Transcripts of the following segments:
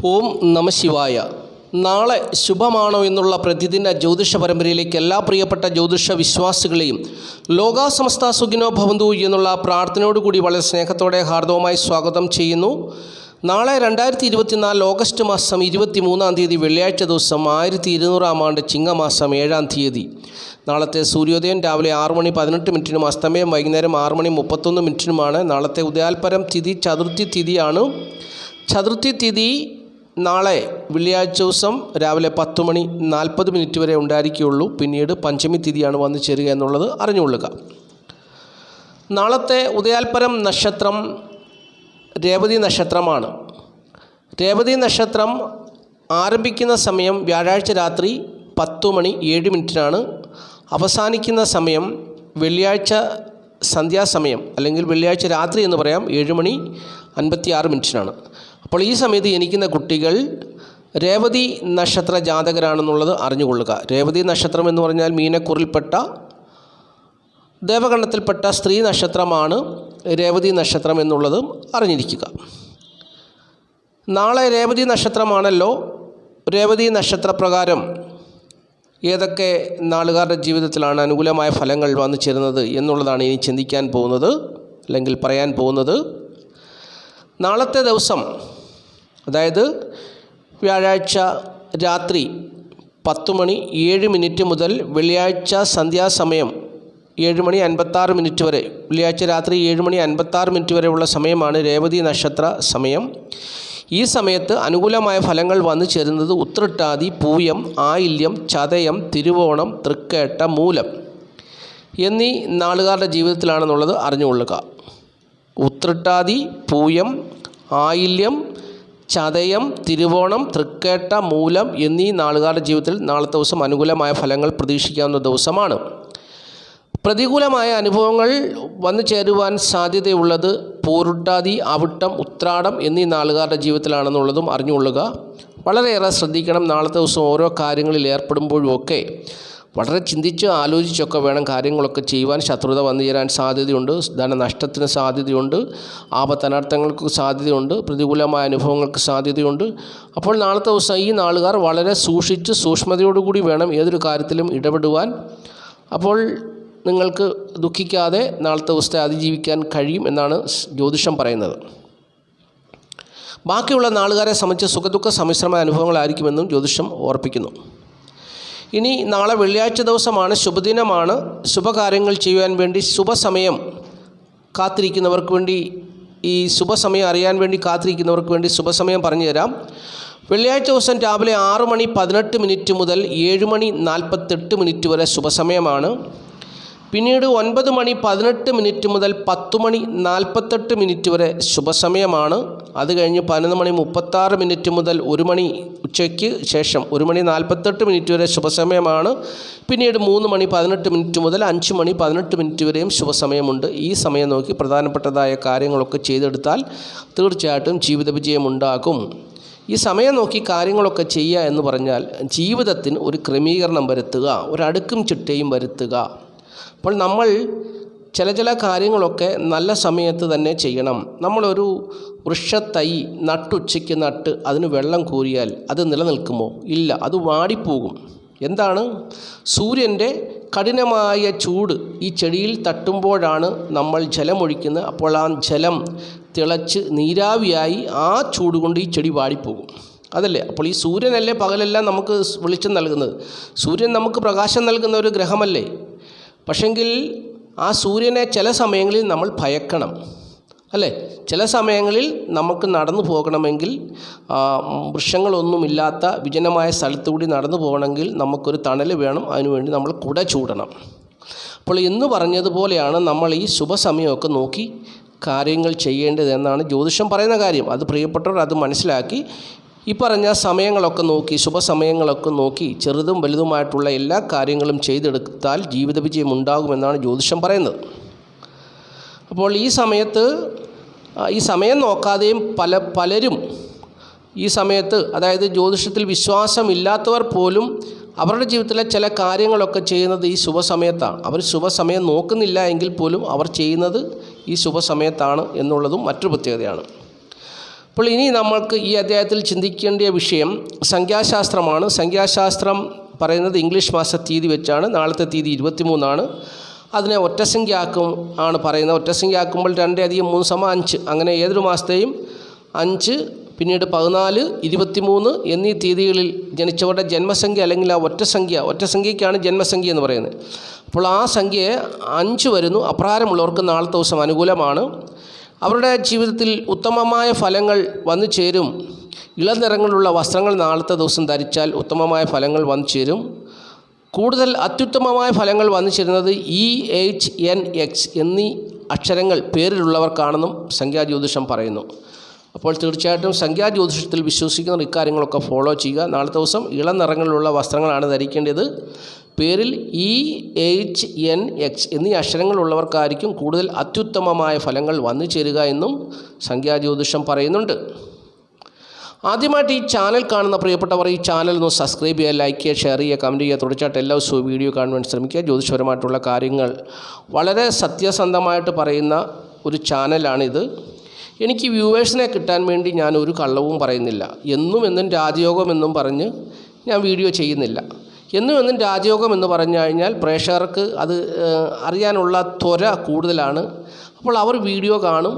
ഓം നമ ശിവായ. നാളെ ശുഭമാണോ എന്നുള്ള പ്രതിദിന ജ്യോതിഷ പരമ്പരയിലേക്ക് എല്ലാ പ്രിയപ്പെട്ട ജ്യോതിഷ വിശ്വാസികളെയും ലോകാ സമസ്ത സുഖിനോ ഭവന്തു എന്നുള്ള പ്രാർത്ഥനയോടുകൂടി വളരെ സ്നേഹത്തോടെ ഹാർദവമായി സ്വാഗതം ചെയ്യുന്നു. നാളെ 2024 ഓഗസ്റ്റ് മാസം 23-ാം തീയതി വെള്ളിയാഴ്ച ദിവസം 1200-ാം ആണ്ട് ചിങ്ങമാസം 7-ാം തീയതി. നാളത്തെ സൂര്യോദയം രാവിലെ 6:18 അസ്തമയം വൈകുന്നേരം 6:31 നാളത്തെ ഉദയാൽപരം തിഥി ചതുർത്ഥി തിഥിയാണ്. ചതുർത്ഥി തിഥി നാളെ വെള്ളിയാഴ്ച ദിവസം രാവിലെ 10:40 വരെ ഉണ്ടായിരിക്കുകയുള്ളൂ. പിന്നീട് പഞ്ചമി തിഥിയാണ് വന്നു ചേരുക എന്നുള്ളത് അറിഞ്ഞുകൊള്ളുക. നാളത്തെ ഉദയാൽപരം നക്ഷത്രം രേവതി നക്ഷത്രമാണ്. രേവതി നക്ഷത്രം ആരംഭിക്കുന്ന സമയം വ്യാഴാഴ്ച രാത്രി 10:07 അവസാനിക്കുന്ന സമയം വെള്ളിയാഴ്ച സന്ധ്യാസമയം അല്ലെങ്കിൽ വെള്ളിയാഴ്ച രാത്രി എന്ന് പറയാം 7:56 അപ്പോൾ ഈ സമയത്ത് ജനിക്കുന്ന കുട്ടികൾ രേവതി നക്ഷത്ര ജാതകരാണെന്നുള്ളത് അറിഞ്ഞുകൊള്ളുക. രേവതി നക്ഷത്രം എന്ന് പറഞ്ഞാൽ മീനക്കൂറിൽപ്പെട്ട ദേവഗണത്തിൽപ്പെട്ട സ്ത്രീ നക്ഷത്രമാണ് രേവതി നക്ഷത്രം എന്നുള്ളതും അറിഞ്ഞിരിക്കുക. നാളെ രേവതി നക്ഷത്രമാണല്ലോ. രേവതി നക്ഷത്രപ്രകാരം ഏതൊക്കെ നാളുകാരുടെ ജീവിതത്തിലാണ് അനുകൂലമായ ഫലങ്ങൾ വന്നു ചേരുന്നത് എന്നുള്ളതാണ് ഇനി ചിന്തിക്കാൻ പോകുന്നത് അല്ലെങ്കിൽ പറയാൻ പോകുന്നത്. നാളത്തെ ദിവസം അതായത് വ്യാഴാഴ്ച രാത്രി 10:07 മുതൽ വെള്ളിയാഴ്ച സന്ധ്യാസമയം 7:56 വരെ, വെള്ളിയാഴ്ച രാത്രി 7:56 വരെയുള്ള സമയമാണ് രേവതി നക്ഷത്ര സമയം. ഈ സമയത്ത് അനുകൂലമായ ഫലങ്ങൾ വന്നു ചേരുന്നത് ഉത്രട്ടാതി, പൂയം, ആയില്യം, ചതയം, തിരുവോണം, തൃക്കേട്ട, മൂലം എന്നീ നാളുകാരുടെ ജീവിതത്തിലാണെന്നുള്ളത് അറിഞ്ഞുകൊള്ളുക. ഉത്രട്ടാതി, പൂയം, ആയില്യം, ചതയം, തിരുവോണം, തൃക്കേട്ട, മൂലം എന്നീ നാളുകാരുടെ ജീവിതത്തിൽ നാളത്തെ ദിവസം അനുകൂലമായ ഫലങ്ങൾ പ്രതീക്ഷിക്കാവുന്ന ദിവസമാണ്. പ്രതികൂലമായ അനുഭവങ്ങൾ വന്നു ചേരുവാൻ സാധ്യതയുള്ളത് പൂരുട്ടാതി, അവിട്ടം, ഉത്രാടം എന്നീ നാളുകാരുടെ ജീവിതത്തിലാണെന്നുള്ളതും അറിഞ്ഞുകൊള്ളുക. വളരെയേറെ ശ്രദ്ധിക്കണം. നാളത്തെ ദിവസം ഓരോ കാര്യങ്ങളിൽ ഏർപ്പെടുമ്പോഴുമൊക്കെ വളരെ ചിന്തിച്ച് ആലോചിച്ചൊക്കെ വേണം കാര്യങ്ങളൊക്കെ ചെയ്യുവാൻ. ശത്രുത വന്നു ചേരാൻ സാധ്യതയുണ്ട്, ധനനഷ്ടത്തിന് സാധ്യതയുണ്ട്, ആപത്തനർത്ഥങ്ങൾക്ക് സാധ്യതയുണ്ട്, പ്രതികൂലമായ അനുഭവങ്ങൾക്ക് സാധ്യതയുണ്ട്. അപ്പോൾ നാളത്തെ ദിവസം ഈ നാളുകാർ വളരെ സൂക്ഷിച്ച് സൂക്ഷ്മതയോടുകൂടി വേണം ഏതൊരു കാര്യത്തിലും ഇടപെടുവാൻ. അപ്പോൾ നിങ്ങൾക്ക് ദുഃഖിക്കാതെ നാളത്തെ ദിവസത്തെ അതിജീവിക്കാൻ കഴിയും എന്നാണ് ജ്യോതിഷം പറയുന്നത്. ബാക്കിയുള്ള നാളുകാരെ സംബന്ധിച്ച് സുഖദുഃഖ സമ്മിശ്രമായ അനുഭവങ്ങളായിരിക്കുമെന്നും ജ്യോതിഷം ഓർപ്പിക്കുന്നു. ഇനി നാളെ വെള്ളിയാഴ്ച ദിവസമാണ്, ശുഭദിനമാണ്. ശുഭകാര്യങ്ങൾ ചെയ്യുവാൻ വേണ്ടി ശുഭസമയം കാത്തിരിക്കുന്നവർക്ക് വേണ്ടി, ഈ ശുഭസമയം അറിയാൻ വേണ്ടി കാത്തിരിക്കുന്നവർക്ക് വേണ്ടി ശുഭസമയം പറഞ്ഞു തരാം. വെള്ളിയാഴ്ച ദിവസം രാവിലെ 6:18 മുതൽ 7:48 വരെ ശുഭസമയമാണ്. പിന്നീട് 9:18 മുതൽ 10:48 വരെ ശുഭസമയമാണ്. അത് കഴിഞ്ഞ് 11:36 മുതൽ 1 മണി ഉച്ചയ്ക്ക് ശേഷം 1:48 വരെ ശുഭസമയമാണ്. പിന്നീട് 3:18 മുതൽ 5:18 വരെയും ശുഭസമയമുണ്ട്. ഈ സമയം നോക്കി പ്രധാനപ്പെട്ടതായ കാര്യങ്ങളൊക്കെ ചെയ്തെടുത്താൽ തീർച്ചയായിട്ടും ജീവിത വിജയമുണ്ടാകും. ഈ സമയം നോക്കി കാര്യങ്ങളൊക്കെ ചെയ്യുക എന്ന് പറഞ്ഞാൽ ജീവിതത്തിന് ഒരു ക്രമീകരണം വരുത്തുക, ഒരടുക്കും ചിട്ടയും വരുത്തുക. അപ്പോൾ നമ്മൾ ചില കാര്യങ്ങളൊക്കെ നല്ല സമയത്ത് തന്നെ ചെയ്യണം. നമ്മളൊരു വൃക്ഷത്തൈ നട്ടുച്ചയ്ക്ക് നട്ട് അതിന് വെള്ളം കോരിയാൽ അത് നിലനിൽക്കുമോ? ഇല്ല, അത് വാടിപ്പോകും. എന്താണ്? സൂര്യൻ്റെ കഠിനമായ ചൂട് ഈ ചെടിയിൽ തട്ടുമ്പോഴാണ് നമ്മൾ ജലമൊഴിക്കുന്നത്. അപ്പോൾ ആ ജലം തിളച്ച് നീരാവിയായി ആ ചൂട് കൊണ്ട് ഈ ചെടി വാടിപ്പോകും. അതല്ലേ? അപ്പോൾ ഈ സൂര്യനല്ലേ പകലെല്ലാം നമുക്ക് വെളിച്ചം നൽകുന്നത്? സൂര്യൻ നമുക്ക് പ്രകാശം നൽകുന്ന ഒരു ഗ്രഹമല്ലേ? പക്ഷെങ്കിൽ ആ സൂര്യനെ ചില സമയങ്ങളിൽ നമ്മൾ ഭയക്കണം, അല്ലേ? ചില സമയങ്ങളിൽ നമുക്ക് നടന്നു പോകണമെങ്കിൽ വൃക്ഷങ്ങളൊന്നുമില്ലാത്ത വിജനമായ സ്ഥലത്തുകൂടി നടന്നു പോകണമെങ്കിൽ നമുക്കൊരു തണൽ വേണം. അതിനുവേണ്ടി നമ്മൾ കുട ചൂടണം. അപ്പോൾ എന്ന് പറഞ്ഞതുപോലെയാണ് നമ്മൾ ഈ ശുഭസമയമൊക്കെ നോക്കി കാര്യങ്ങൾ ചെയ്യേണ്ടതെന്നാണ് ജ്യോതിഷം പറയുന്ന കാര്യം. അത് പ്രിയപ്പെട്ടവർ അത് മനസ്സിലാക്കി ഈ പറഞ്ഞ സമയങ്ങളൊക്കെ നോക്കി, ശുഭസമയങ്ങളൊക്കെ നോക്കി ചെറുതും വലുതുമായിട്ടുള്ള എല്ലാ കാര്യങ്ങളും ചെയ്തെടുത്താൽ ജീവിത വിജയം ഉണ്ടാകുമെന്നാണ് ജ്യോതിഷം പറയുന്നത്. അപ്പോൾ ഈ സമയത്ത് ഈ സമയം നോക്കാതെയും പലരും ഈ സമയത്ത്, അതായത് ജ്യോതിഷത്തിൽ വിശ്വാസമില്ലാത്തവർ പോലും അവരുടെ ജീവിതത്തിലെ ചില കാര്യങ്ങളൊക്കെ ചെയ്യുന്നത് ഈ ശുഭസമയത്താണ്. അവർ ശുഭസമയം നോക്കുന്നില്ല എങ്കിൽ പോലും അവർ ചെയ്യുന്നത് ഈ ശുഭസമയത്താണ് എന്നുള്ളതും മറ്റൊരു പ്രത്യേകതയാണ്. അപ്പോൾ ഇനി നമ്മൾക്ക് ഈ അധ്യായത്തിൽ ചിന്തിക്കേണ്ട വിഷയം സംഖ്യാശാസ്ത്രമാണ്. സംഖ്യാശാസ്ത്രം പറയുന്നത് ഇംഗ്ലീഷ് മാസ തീയതി വെച്ചാണ്. നാളത്തെ തീയതി 23 അതിനെ ഒറ്റസംഖ്യയാക്കും ആണ് പറയുന്നത്. ഒറ്റസംഖ്യയാക്കുമ്പോൾ 2 + 3 = 5. അങ്ങനെ ഏതൊരു മാസത്തെയും 5, പിന്നീട് 14, 23 എന്നീ തീയതികളിൽ ജനിച്ചവരുടെ ജന്മസംഖ്യ അല്ലെങ്കിൽ ആ ഒറ്റസംഖ്യയ്ക്കാണ് ജന്മസംഖ്യ എന്ന് പറയുന്നത്. അപ്പോൾ ആ സംഖ്യയെ 5 വരുന്നു. അപ്രകാരമുള്ളവർക്ക് നാളത്തെ ദിവസം അനുകൂലമാണ്. അവരുടെ ജീവിതത്തിൽ ഉത്തമമായ ഫലങ്ങൾ വന്നു ചേരും. ഇളം നിറങ്ങളുള്ള വസ്ത്രങ്ങൾ നാളത്തെ ദിവസം ധരിച്ചാൽ ഉത്തമമായ ഫലങ്ങൾ വന്നു ചേരും. കൂടുതൽ അത്യുത്തമമായ ഫലങ്ങൾ വന്നു ചേരുന്നത് EHNX എന്നീ അക്ഷരങ്ങൾ പേരിലുള്ളവർക്കാണെന്നും സംഖ്യാജ്യോതിഷം പറയുന്നു. അപ്പോൾ തീർച്ചയായിട്ടും സംഖ്യാജ്യോതിഷത്തിൽ വിശ്വസിക്കുന്നവർ ഇക്കാര്യങ്ങളൊക്കെ ഫോളോ ചെയ്യുക. നാളത്തെ ദിവസം ഇളം നിറങ്ങളിലുള്ള വസ്ത്രങ്ങളാണ് ധരിക്കേണ്ടത്. പേരിൽ EHNX എന്നീ അക്ഷരങ്ങളുള്ളവർക്കായിരിക്കും കൂടുതൽ അത്യുത്തമമായ ഫലങ്ങൾ വന്നു ചേരുക എന്നും സംഖ്യാജ്യോതിഷം പറയുന്നുണ്ട്. ആദ്യമായിട്ട് ഈ ചാനൽ കാണുന്ന പ്രിയപ്പെട്ടവർ ഈ ചാനൽ ഒന്ന് സബ്സ്ക്രൈബ് ചെയ്യുക, ലൈക്ക് ചെയ്യുക, ഷെയർ ചെയ്യുക, കമൻറ്റ് ചെയ്യുക. തുടർച്ചയായിട്ട് എല്ലാ ദിവസവും വീഡിയോ കാണുവാൻ ശ്രമിക്കുക. ജ്യോതിഷപരമായിട്ടുള്ള കാര്യങ്ങൾ വളരെ സത്യസന്ധമായിട്ട് പറയുന്ന ഒരു ചാനലാണിത്. എനിക്ക് വ്യൂവേഴ്സിനെ കിട്ടാൻ വേണ്ടി ഞാൻ ഒരു കള്ളവും പറയുന്നില്ല. എന്നും രാജയോഗം എന്നും പറഞ്ഞ് ഞാൻ വീഡിയോ ചെയ്യുന്നില്ല. എന്നും രാജയോഗം എന്ന് പറഞ്ഞു കഴിഞ്ഞാൽ പ്രേക്ഷകർക്ക് അത് അറിയാനുള്ള ത്വര കൂടുതലാണ്. അപ്പോൾ അവർ വീഡിയോ കാണും.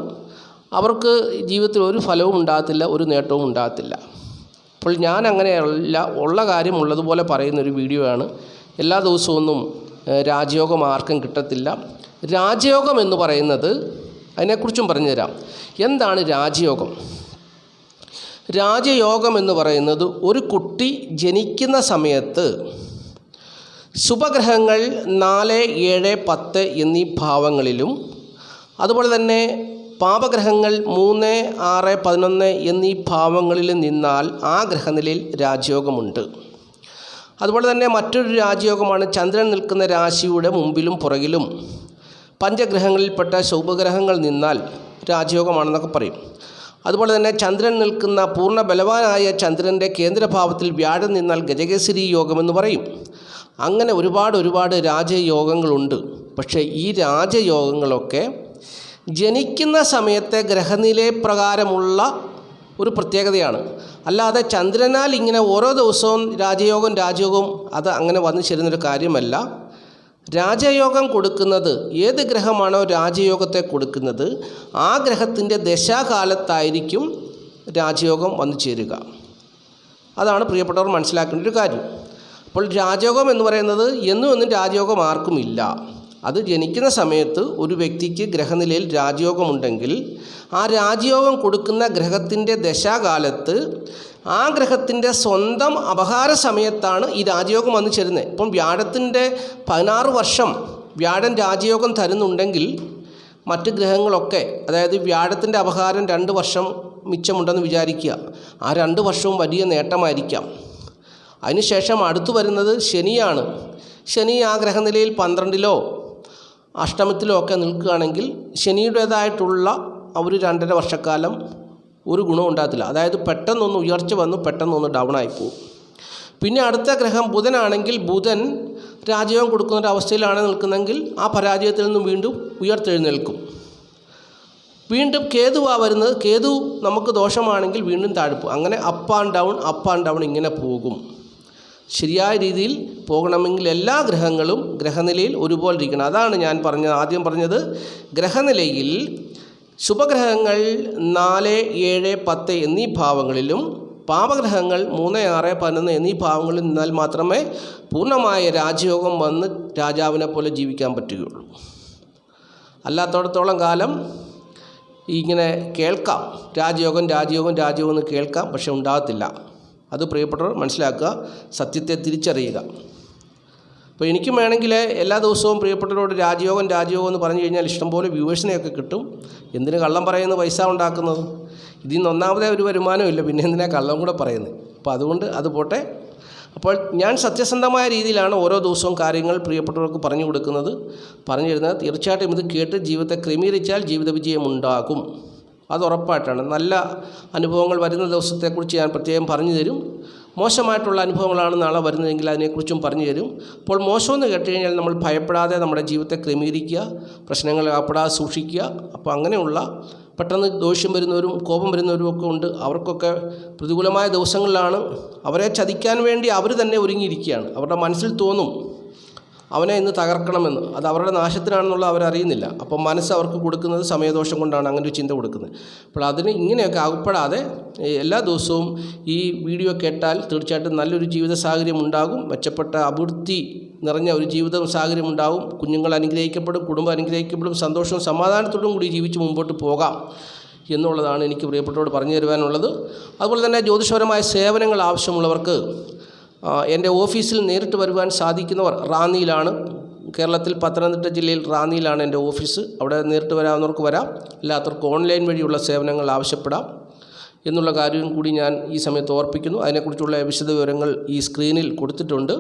അവർക്ക് ജീവിതത്തിൽ ഒരു ഫലവും ഉണ്ടാകത്തില്ല, ഒരു നേട്ടവും ഉണ്ടാകത്തില്ല. അപ്പോൾ ഞാൻ അങ്ങനെയല്ല, ഉള്ള കാര്യം ഉള്ളതുപോലെ പറയുന്നൊരു വീഡിയോ ആണ്. എല്ലാ ദിവസമൊന്നും രാജയോഗം ആർക്കും കിട്ടത്തില്ല. രാജയോഗം എന്ന് പറയുന്നത് അതിനെക്കുറിച്ചും പറഞ്ഞു തരാം. എന്താണ് രാജയോഗം? രാജയോഗം എന്ന് പറയുന്നത് ഒരു കുട്ടി ജനിക്കുന്ന സമയത്ത് ശുഭഗ്രഹങ്ങൾ 4, 7, 10 എന്നീ ഭാവങ്ങളിലും അതുപോലെ തന്നെ പാപഗ്രഹങ്ങൾ 3, 6, 11 എന്നീ ഭാവങ്ങളിൽ നിന്നാൽ ആ ഗ്രഹനിലയിൽ രാജയോഗമുണ്ട്. അതുപോലെ തന്നെ മറ്റൊരു രാജയോഗമാണ് ചന്ദ്രൻ നിൽക്കുന്ന രാശിയുടെ മുമ്പിലും പുറകിലും പഞ്ചഗ്രഹങ്ങളിൽപ്പെട്ട ശുഭഗ്രഹങ്ങൾ നിന്നാൽ രാജയോഗമാണെന്നൊക്കെ പറയും. അതുപോലെ തന്നെ ചന്ദ്രൻ നിൽക്കുന്ന പൂർണ്ണ ബലവാനായ ചന്ദ്രൻ്റെ കേന്ദ്രഭാവത്തിൽ വ്യാഴം നിന്നാൽ ഗജകേസരി യോഗമെന്ന് പറയും. അങ്ങനെ ഒരുപാട് രാജയോഗങ്ങളുണ്ട്. പക്ഷേ ഈ രാജയോഗങ്ങളൊക്കെ ജനിക്കുന്ന സമയത്തെ ഗ്രഹനില പ്രകാരമുള്ള ഒരു പ്രത്യേകതയാണ്. അല്ലാതെ ചന്ദ്രനാൽ ഇങ്ങനെ ഓരോ ദിവസവും രാജയോഗം അത് അങ്ങനെ വന്നു ചേരുന്നൊരു കാര്യമല്ല. രാജയോഗം കൊടുക്കുന്നത് ഏത് ഗ്രഹമാണോ രാജയോഗത്തെ കൊടുക്കുന്നത് ആ ഗ്രഹത്തിൻ്റെ ദശാകാലത്തായിരിക്കും രാജയോഗം വന്നു ചേരുക. അതാണ് പ്രിയപ്പെട്ടവർ മനസ്സിലാക്കേണ്ട ഒരു കാര്യം. അപ്പോൾ രാജയോഗം എന്ന് പറയുന്നത് എന്നും രാജയോഗം ആർക്കുമില്ല. അത് ജനിക്കുന്ന സമയത്ത് ഒരു വ്യക്തിക്ക് ഗ്രഹനിലയിൽ രാജയോഗമുണ്ടെങ്കിൽ ആ രാജയോഗം കൊടുക്കുന്ന ഗ്രഹത്തിൻ്റെ ദശാകാലത്ത് ആ ഗ്രഹത്തിൻ്റെ സ്വന്തം അപഹാര സമയത്താണ് ഈ രാജയോഗം വന്നു ചേരുന്നത്. ഇപ്പം വ്യാഴത്തിൻ്റെ 16 വർഷം വ്യാഴൻ രാജയോഗം തരുന്നുണ്ടെങ്കിൽ മറ്റ് ഗ്രഹങ്ങളൊക്കെ, അതായത് വ്യാഴത്തിൻ്റെ അപഹാരം 2 വർഷം മിച്ചമുണ്ടെന്ന് വിചാരിക്കുക. ആ 2 വർഷവും വലിയ നേട്ടമായിരിക്കാം. അതിനുശേഷം അടുത്തു വരുന്നത് ശനിയാണ്. ശനി ആ ഗ്രഹനിലയിൽ 12-ലോ അഷ്ടമത്തിലോ ഒക്കെ നിൽക്കുകയാണെങ്കിൽ ശനിയുടേതായിട്ടുള്ള ഒരു 2.5 വർഷക്കാലം ഒരു ഗുണവും ഉണ്ടാകത്തില്ല. അതായത് പെട്ടെന്നൊന്ന് ഉയർച്ച വന്നു പെട്ടെന്നൊന്ന് ഡൗൺ ആയിപ്പോവും. പിന്നെ അടുത്ത ഗ്രഹം ബുധനാണെങ്കിൽ ബുധൻ രാജയോഗം കൊടുക്കുന്നൊരവസ്ഥയിലാണ് നിൽക്കുന്നതെങ്കിൽ ആ പരാജയത്തിൽ നിന്നും വീണ്ടും ഉയർത്തെഴുന്നേൽക്കും. വീണ്ടും കേതുവാണ് വരുന്നത്. കേതു നമുക്ക് ദോഷമാണെങ്കിൽ വീണ്ടും താഴ്പ്പും. അങ്ങനെ അപ്പ് ആൻഡ് ഡൗൺ ഇങ്ങനെ പോകും. ശരിയായ രീതിയിൽ പോകണമെങ്കിൽ എല്ലാ ഗ്രഹങ്ങളും ഗ്രഹനിലയിൽ ഒരുപോലെ ഇരിക്കണം. അതാണ് ഞാൻ ആദ്യം പറഞ്ഞത്. ഗ്രഹനിലയിൽ ശുഭഗ്രഹങ്ങൾ 4, 7, 10 എന്നീ ഭാവങ്ങളിലും പാപഗ്രഹങ്ങൾ 3, 6, 11 എന്നീ ഭാവങ്ങളിൽ നിന്നാൽ മാത്രമേ പൂർണ്ണമായ രാജയോഗം വന്ന് രാജാവിനെ പോലെ ജീവിക്കാൻ പറ്റുകയുള്ളൂ. അല്ലാത്തടത്തോളം കാലം ഇങ്ങനെ കേൾക്കാം, രാജയോഗം എന്ന് കേൾക്കാം, പക്ഷെ ഉണ്ടാകത്തില്ല. അത് പ്രിയപ്പെട്ടവർ മനസ്സിലാക്കുക, സത്യത്തെ തിരിച്ചറിയുക. അപ്പോൾ എനിക്കും വേണമെങ്കിൽ എല്ലാ ദിവസവും പ്രിയപ്പെട്ടവരോട് രാജയോഗം എന്ന് പറഞ്ഞു കഴിഞ്ഞാൽ ഇഷ്ടംപോലെ വ്യൂവേഴ്സിനെയൊക്കെ കിട്ടും. എന്തിന് കള്ളം പറയുന്ന പൈസ ഉണ്ടാക്കുന്നത്? ഇതിൽ നിന്ന് ഒന്നാമതേ ഒരു വരുമാനമില്ല, പിന്നെ എന്തിനാണ് കള്ളം കൂടെ പറയുന്നത്? അപ്പോൾ അതുകൊണ്ട് അത് പോട്ടെ. അപ്പോൾ ഞാൻ സത്യസന്ധമായ രീതിയിലാണ് ഓരോ ദിവസവും കാര്യങ്ങൾ പ്രിയപ്പെട്ടവർക്ക് പറഞ്ഞു കൊടുക്കുന്നത്, പറഞ്ഞു തരുന്നത്. തീർച്ചയായിട്ടും ഇത് കേട്ട് ജീവിതത്തെ ക്രമീകരിച്ചാൽ ജീവിത വിജയം ഉണ്ടാകും. അത് ഉറപ്പായിട്ടാണ്. നല്ല അനുഭവങ്ങൾ വരുന്ന ദിവസത്തെക്കുറിച്ച് ഞാൻ പ്രത്യേകം പറഞ്ഞു തരും. മോശമായിട്ടുള്ള അനുഭവങ്ങളാണ് നാളെ വരുന്നതെങ്കിൽ അതിനെക്കുറിച്ചും പറഞ്ഞു തരും. അപ്പോൾ മോശമെന്ന് കേട്ട് കഴിഞ്ഞാൽ നമ്മൾ ഭയപ്പെടാതെ നമ്മുടെ ജീവിതത്തെ ക്രമീകരിക്കുക, പ്രശ്നങ്ങൾ അകപ്പെടാതെ സൂക്ഷിക്കുക. അപ്പോൾ അങ്ങനെയുള്ള പെട്ടെന്ന് ദേഷ്യം വരുന്നവരും കോപം വരുന്നവരും ഒക്കെ ഉണ്ട്. അവർക്കൊക്കെ പ്രതികൂലമായ ദിവസങ്ങളിലാണ്. അവരെ ചതിക്കാൻ വേണ്ടി അവർ തന്നെ ഒരുങ്ങിയിരിക്കുകയാണ്. അവരുടെ മനസ്സിൽ തോന്നും അവനെ ഇന്ന് തകർക്കണമെന്ന്. അത് അവരുടെ നാശത്തിനാണെന്നുള്ള അവരറിയുന്നില്ല. അപ്പോൾ മനസ്സ് അവർക്ക് കൊടുക്കുന്നത് സമയദോഷം കൊണ്ടാണ് അങ്ങനെ ഒരു ചിന്ത കൊടുക്കുന്നത്. അപ്പോൾ അതിന് ഇങ്ങനെയൊക്കെ അകപ്പെടാതെ എല്ലാ ദിവസവും ഈ വീഡിയോ കേട്ടാൽ തീർച്ചയായിട്ടും നല്ലൊരു ജീവിത സാഹചര്യം ഉണ്ടാകും. മെച്ചപ്പെട്ട അഭിവൃദ്ധി നിറഞ്ഞ ഒരു ജീവിത സാഹചര്യം ഉണ്ടാകും. കുഞ്ഞുങ്ങൾ അനുഗ്രഹിക്കപ്പെടും, കുടുംബം അനുഗ്രഹിക്കപ്പെടും, സന്തോഷവും സമാധാനത്തോടും കൂടി ജീവിച്ച് മുമ്പോട്ട് പോകാം എന്നുള്ളതാണ് എനിക്ക് പ്രിയപ്പെട്ടവരോട് പറഞ്ഞു തരുവാനുള്ളത്. അതുപോലെ തന്നെ ജ്യോതിഷപരമായ സേവനങ്ങൾ ആവശ്യമുള്ളവർക്ക് എൻ്റെ ഓഫീസിൽ നേരിട്ട് വരുവാൻ സാധിക്കുന്നവർ റാന്നിയിലാണ്. കേരളത്തിൽ പത്തനംതിട്ട ജില്ലയിൽ റാന്നിയിലാണ് എൻ്റെ ഓഫീസ്. അവിടെ നേരിട്ട് വരാവുന്നവർക്ക് വരാം, അല്ലാത്തവർക്ക് ഓൺലൈൻ വഴിയുള്ള സേവനങ്ങൾ ആവശ്യപ്പെടാം എന്നുള്ള കാര്യം കൂടി ഞാൻ ഈ സമയത്ത് ഓർപ്പിക്കുന്നു. അതിനെക്കുറിച്ചുള്ള വിശദ വിവരങ്ങൾ ഈ സ്ക്രീനിൽ കൊടുത്തിട്ടുണ്ട്.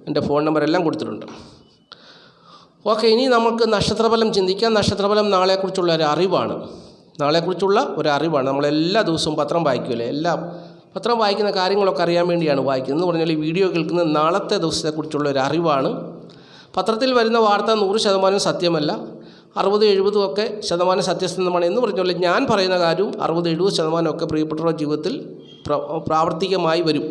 എൻ്റെ ഫോൺ നമ്പറെല്ലാം കൊടുത്തിട്ടുണ്ട്. ഓക്കെ, ഇനി നമുക്ക് നക്ഷത്രഫലം ചിന്തിക്കാം. നക്ഷത്രഫലം നാളെക്കുറിച്ചുള്ള ഒരു അറിവാണ്. നമ്മളെല്ലാ ദിവസവും പത്രം വായിക്കുമല്ലേ, പത്രം വായിക്കുന്ന കാര്യങ്ങളൊക്കെ അറിയാൻ വേണ്ടിയാണ് വായിക്കുന്നത്. എന്ന് പറഞ്ഞാൽ ഈ വീഡിയോ കേൾക്കുന്നത് നാളത്തെ ദിവസത്തെക്കുറിച്ചുള്ള ഒരു അറിവാണ്. പത്രത്തിൽ വരുന്ന വാർത്ത 100% സത്യമല്ല, 60-70 ഒക്കെ ശതമാനം സത്യസന്ധമാണ് എന്ന് പറഞ്ഞാൽ ഞാൻ പറയുന്ന കാര്യം 60-70% ഒക്കെ പ്രിയപ്പെട്ടവരുടെ ജീവിതത്തിൽ പ്രാവർത്തികമായി വരും.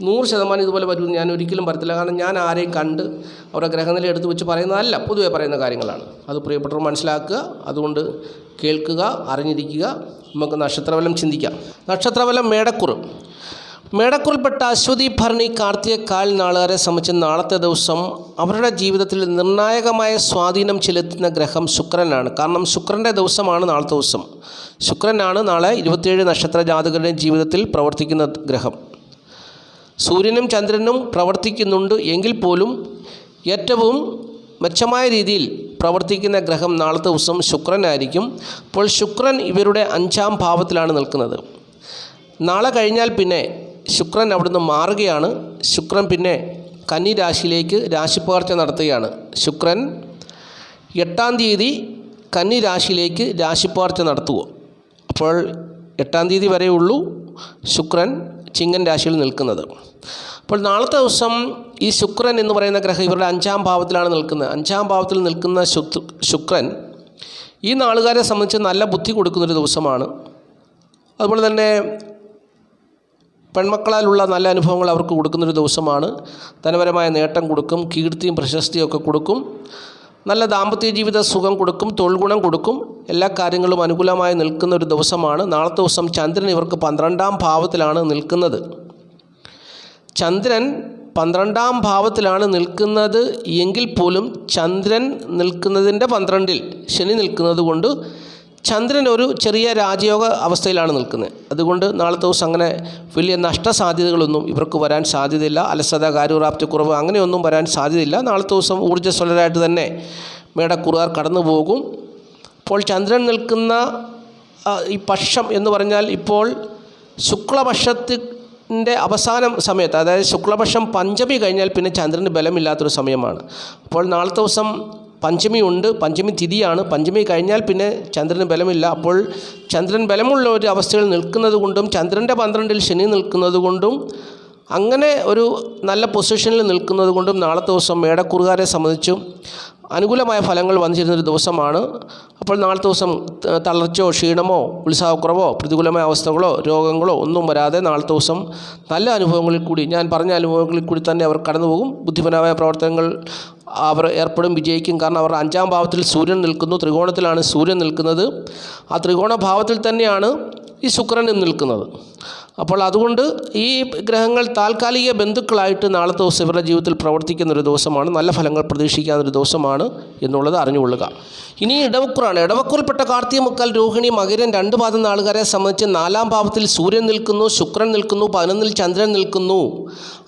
100% ഇതുപോലെ വരുമെന്ന് ഞാൻ ഒരിക്കലും പറയത്തില്ല. കാരണം ഞാൻ ആരെയും കണ്ട് അവരുടെ ഗ്രഹനില എടുത്ത് വെച്ച് പറയുന്നതല്ല, പൊതുവെ പറയുന്ന കാര്യങ്ങളാണ്. അത് പ്രിയപ്പെട്ടവർ മനസ്സിലാക്കുക. അതുകൊണ്ട് കേൾക്കുക, അറിഞ്ഞിരിക്കുക. നമുക്ക് നക്ഷത്രഫലം ചിന്തിക്കാം. നക്ഷത്രഫലം മേടക്കൂറിൽപ്പെട്ട അശ്വതി, ഭരണി, കാർത്തിക, കാൽ നാളുകാരെ സംബന്ധിച്ച് നാളത്തെ ദിവസം അവരുടെ ജീവിതത്തിൽ നിർണായകമായ സ്വാധീനം ചെലുത്തുന്ന ഗ്രഹം ശുക്രനാണ്. കാരണം ശുക്രൻ്റെ ദിവസമാണ് നാളത്തെ ദിവസം. ശുക്രനാണ് നാളെ 27 നക്ഷത്ര ജാതകരുടെ ജീവിതത്തിൽ പ്രവർത്തിക്കുന്ന ഗ്രഹം. സൂര്യനും ചന്ദ്രനും പ്രവർത്തിക്കുന്നുണ്ട് എങ്കിൽ പോലും ഏറ്റവും മെച്ചമായ രീതിയിൽ പ്രവർത്തിക്കുന്ന ഗ്രഹം നാളത്തെ ദിവസം ശുക്രനായിരിക്കും. അപ്പോൾ ശുക്രൻ ഇവരുടെ 5ാം ഭാവത്തിലാണ് നിൽക്കുന്നത്. നാളെ കഴിഞ്ഞാൽ പിന്നെ ശുക്രൻ അവിടുന്ന് മാറുകയാണ്. ശുക്രൻ പിന്നെ കന്നി രാശിയിലേക്ക് രാശിപ്പകർച്ച നടത്തുകയാണ്. ശുക്രൻ 8-ാം തീയതി കന്നി രാശിയിലേക്ക് രാശിപ്പകർച്ച നടത്തുക. അപ്പോൾ 8-ാം തീയതി വരെയുള്ളൂ ശുക്രൻ ചിങ്ങൻ രാശിയിൽ നിൽക്കുന്നത്. അപ്പോൾ നാളത്തെ ദിവസം ഈ ശുക്രൻ എന്ന് പറയുന്ന ഗ്രഹം ഇവരുടെ 5ാം ഭാവത്തിലാണ് നിൽക്കുന്നത്. 5ാം ഭാവത്തിൽ നിൽക്കുന്ന ശുക്രൻ ഈ നാളുകാരെ സംബന്ധിച്ച് നല്ല ബുദ്ധി കൊടുക്കുന്നൊരു ദിവസമാണ്. അതുപോലെ തന്നെ പെൺമക്കളാലുള്ള നല്ല അനുഭവങ്ങൾ അവർക്ക് കൊടുക്കുന്നൊരു ദിവസമാണ്. ധനപരമായ നേട്ടം കൊടുക്കും, കീർത്തിയും പ്രശസ്തിയും ഒക്കെ കൊടുക്കും, നല്ല ദാമ്പത്യ ജീവിത സുഖം കൊടുക്കും, തൊഴിൽ ഗുണം കൊടുക്കും. എല്ലാ കാര്യങ്ങളും അനുകൂലമായി നിൽക്കുന്ന ഒരു ദിവസമാണ്. നാളത്തെ ദിവസം ചന്ദ്രൻ ഇവർക്ക് 12ാം ഭാവത്തിലാണ് നിൽക്കുന്നത്. ചന്ദ്രൻ 12ാം ഭാവത്തിലാണ് നിൽക്കുന്നത് എങ്കിൽ പോലും ചന്ദ്രൻ നിൽക്കുന്നതിൻ്റെ 12-ൽ ശനി നിൽക്കുന്നത് കൊണ്ട് ചന്ദ്രൻ ഒരു ചെറിയ രാജയോഗ അവസ്ഥയിലാണ് നിൽക്കുന്നത്. അതുകൊണ്ട് നാളത്തെ ദിവസം അങ്ങനെ വലിയ നഷ്ടസാധ്യതകളൊന്നും ഇവർക്ക് വരാൻ സാധ്യതയില്ല. അലസത, കാര്യപ്രാപ്തിക്കുറവ് അങ്ങനെയൊന്നും വരാൻ സാധ്യതയില്ല. നാളത്തെ ദിവസം ഊർജ്ജസ്വലരായിട്ട് തന്നെ മേടക്കൂറുകാർ കടന്നു പോകും. ഇപ്പോൾ ചന്ദ്രൻ നിൽക്കുന്ന ഈ പക്ഷം എന്ന് പറഞ്ഞാൽ ഇപ്പോൾ ശുക്ലപക്ഷത്തിൻ്റെ അവസാന സമയത്ത്, അതായത് ശുക്ലപക്ഷം പഞ്ചമി കഴിഞ്ഞാൽ പിന്നെ ചന്ദ്രന് ബലമില്ലാത്തൊരു സമയമാണ്. അപ്പോൾ നാളത്തെ ദിവസം പഞ്ചമി ഉണ്ട്, പഞ്ചമി തിഥിയാണ്. പഞ്ചമി കഴിഞ്ഞാൽ പിന്നെ ചന്ദ്രന് ബലമില്ല. അപ്പോൾ ചന്ദ്രൻ ബലമുള്ള ഒരു അവസ്ഥയിൽ നിൽക്കുന്നത് കൊണ്ടും ചന്ദ്രൻ്റെ 12-ൽ ശനി നിൽക്കുന്നത് കൊണ്ടും അങ്ങനെ ഒരു നല്ല പൊസിഷനിൽ നിൽക്കുന്നത് കൊണ്ടും നാളത്തെ ദിവസം മേടക്കൂറുകാരെ സംബന്ധിച്ചും അനുകൂലമായ ഫലങ്ങൾ വന്നിരുന്നൊരു ദിവസമാണ്. അപ്പോൾ നാളത്തെ ദിവസം തളർച്ചയോ ക്ഷീണമോ ഉത്സാഹക്കുറവോ പ്രതികൂലമായ അവസ്ഥകളോ രോഗങ്ങളോ ഒന്നും വരാതെ നാളത്തെ ദിവസം നല്ല അനുഭവങ്ങളിൽ കൂടി, ഞാൻ പറഞ്ഞ അനുഭവങ്ങളിൽ കൂടി തന്നെ അവർ കടന്നു പോകും. ബുദ്ധിപരമായ പ്രവർത്തനങ്ങൾ അവർ ഏർപ്പെടും, വിജയിക്കും. കാരണം അവർ 5ാം ഭാവത്തിൽ സൂര്യൻ നിൽക്കുന്നു, ത്രികോണത്തിലാണ് സൂര്യൻ നിൽക്കുന്നത്. ആ ത്രികോണ ഭാവത്തിൽ തന്നെയാണ് ഈ ശുക്രനും നിൽക്കുന്നത്. അപ്പോൾ അതുകൊണ്ട് ഈ ഗ്രഹങ്ങൾ താൽക്കാലിക ബന്ധുക്കളായിട്ട് നാളത്തെ ദിവസം ഇവരുടെ ജീവിതത്തിൽ പ്രവർത്തിക്കുന്നൊരു ദിവസമാണ്. നല്ല ഫലങ്ങൾ പ്രതീക്ഷിക്കാവുന്നൊരു ദിവസമാണ് എന്നുള്ളത് അറിഞ്ഞുകൊള്ളുക. ഇനി ഇടവക്കൂറാണ്. ഇടവക്കൂറിൽപ്പെട്ട കാർത്തിക, മുക്കാൽ, രോഹിണി, മകരം 2 പാദം നാളുകാരെ സംബന്ധിച്ച് 4ാം ഭാവത്തിൽ സൂര്യൻ നിൽക്കുന്നു, ശുക്രൻ നിൽക്കുന്നു, 11-ൽ ചന്ദ്രൻ നിൽക്കുന്നു.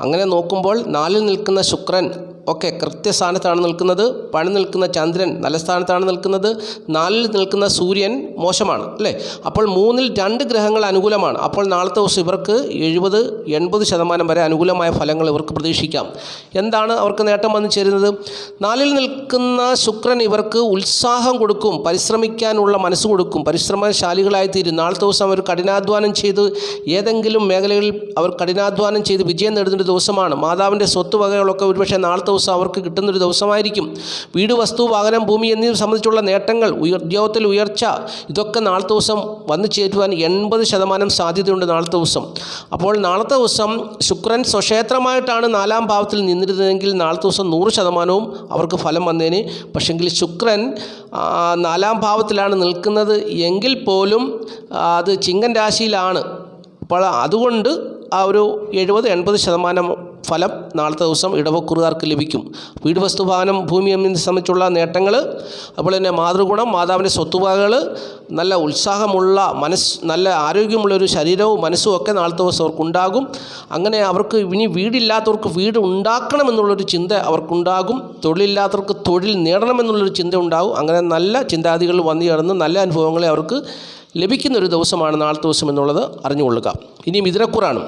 അങ്ങനെ നോക്കുമ്പോൾ 4-ൽ നിൽക്കുന്ന ശുക്രൻ ഒക്കെ കൃത്യസ്ഥാനത്താണ് നിൽക്കുന്നത്. പണി നിൽക്കുന്ന ചന്ദ്രൻ നല്ല സ്ഥാനത്താണ് നിൽക്കുന്നത്. 4-ൽ നിൽക്കുന്ന സൂര്യൻ മോശമാണ് അല്ലേ. അപ്പോൾ 3-ൽ 2 ഗ്രഹങ്ങൾ അനുകൂലമാണ്. അപ്പോൾ നാളത്തെ ദിവസം ഇവർക്ക് 70-80% വരെ അനുകൂലമായ ഫലങ്ങൾ ഇവർക്ക് പ്രതീക്ഷിക്കാം. എന്താണ് അവർക്ക് നേട്ടം വന്നു ചേരുന്നത്? 4-ൽ നിൽക്കുന്ന ശുക്രൻ ഇവർക്ക് ഉത്സാഹം കൊടുക്കും, പരിശ്രമിക്കാനുള്ള മനസ്സ് കൊടുക്കും, പരിശ്രമശാലികളായിത്തീരും. നാളത്തെ ദിവസം അവർ കഠിനാധ്വാനം ചെയ്ത് ഏതെങ്കിലും മേഖലകളിൽ അവർ കഠിനാധ്വാനം ചെയ്ത് വിജയം നേടുന്നൊരു ദിവസമാണ്. മാതാവിൻ്റെ സ്വത്ത് വകകളൊക്കെ ഒരുപക്ഷെ നാളത്തെ ദിവസം അവർക്ക് കിട്ടുന്നൊരു ദിവസമായിരിക്കും. വീട്, വസ്തു, വാഹനം, ഭൂമി എന്നിവ സംബന്ധിച്ചുള്ള നേട്ടങ്ങൾ, ഉദ്യോഗത്തിൽ ഉയർച്ച, ഇതൊക്കെ നാളത്തെ ദിവസം വന്നു ചേരുവാൻ 80% സാധ്യതയുണ്ട് നാളത്തെ ദിവസം. അപ്പോൾ നാളത്തെ ദിവസം ശുക്രൻ സ്വക്ഷേത്രമായിട്ടാണ് 4-ാം ഭാവത്തിൽ നിന്നിരുന്നതെങ്കിൽ നാളത്തെ ദിവസം 100% അവർക്ക് ഫലം വന്നേനെ. പക്ഷെങ്കിൽ ശുക്രൻ 4-ാം ഭാവത്തിലാണ് നിൽക്കുന്നത് എങ്കിൽ പോലും അത് ചിങ്ങൻ രാശിയിലാണ്. അപ്പോൾ അതുകൊണ്ട് ആ ഒരു 70-80% ഫലം നാളത്തെ ദിവസം ഇടവക്കൂറുകാർക്ക് ലഭിക്കും. വീട്, വസ്തു, വാഹനം, ഭൂമി എന്നിവ സംബന്ധിച്ചുള്ള നേട്ടങ്ങൾ, അതുപോലെ തന്നെ മാതൃഗുണം, മാതാവിൻ്റെ സ്വത്തുവകകൾ, നല്ല ഉത്സാഹമുള്ള മനസ്സ്, നല്ല ആരോഗ്യമുള്ളൊരു ശരീരവും മനസ്സും ഒക്കെ നാളത്തെ ദിവസം അവർക്കുണ്ടാകും. അങ്ങനെ അവർക്ക് ഇനി വീടില്ലാത്തവർക്ക് വീട് ഉണ്ടാക്കണമെന്നുള്ളൊരു ചിന്ത അവർക്കുണ്ടാകും. തൊഴിലില്ലാത്തവർക്ക് തൊഴിൽ നേടണമെന്നുള്ളൊരു ചിന്ത ഉണ്ടാകും. അങ്ങനെ നല്ല ചിന്താഗതികൾ വന്നു ചേർന്ന് നല്ല അനുഭവങ്ങളെ അവർക്ക് ലഭിക്കുന്നൊരു ദിവസമാണ് നാളത്തെ ദിവസം എന്നുള്ളത് അറിഞ്ഞുകൊള്ളുക. ഇനി മിഥുനക്കൂറാണ്.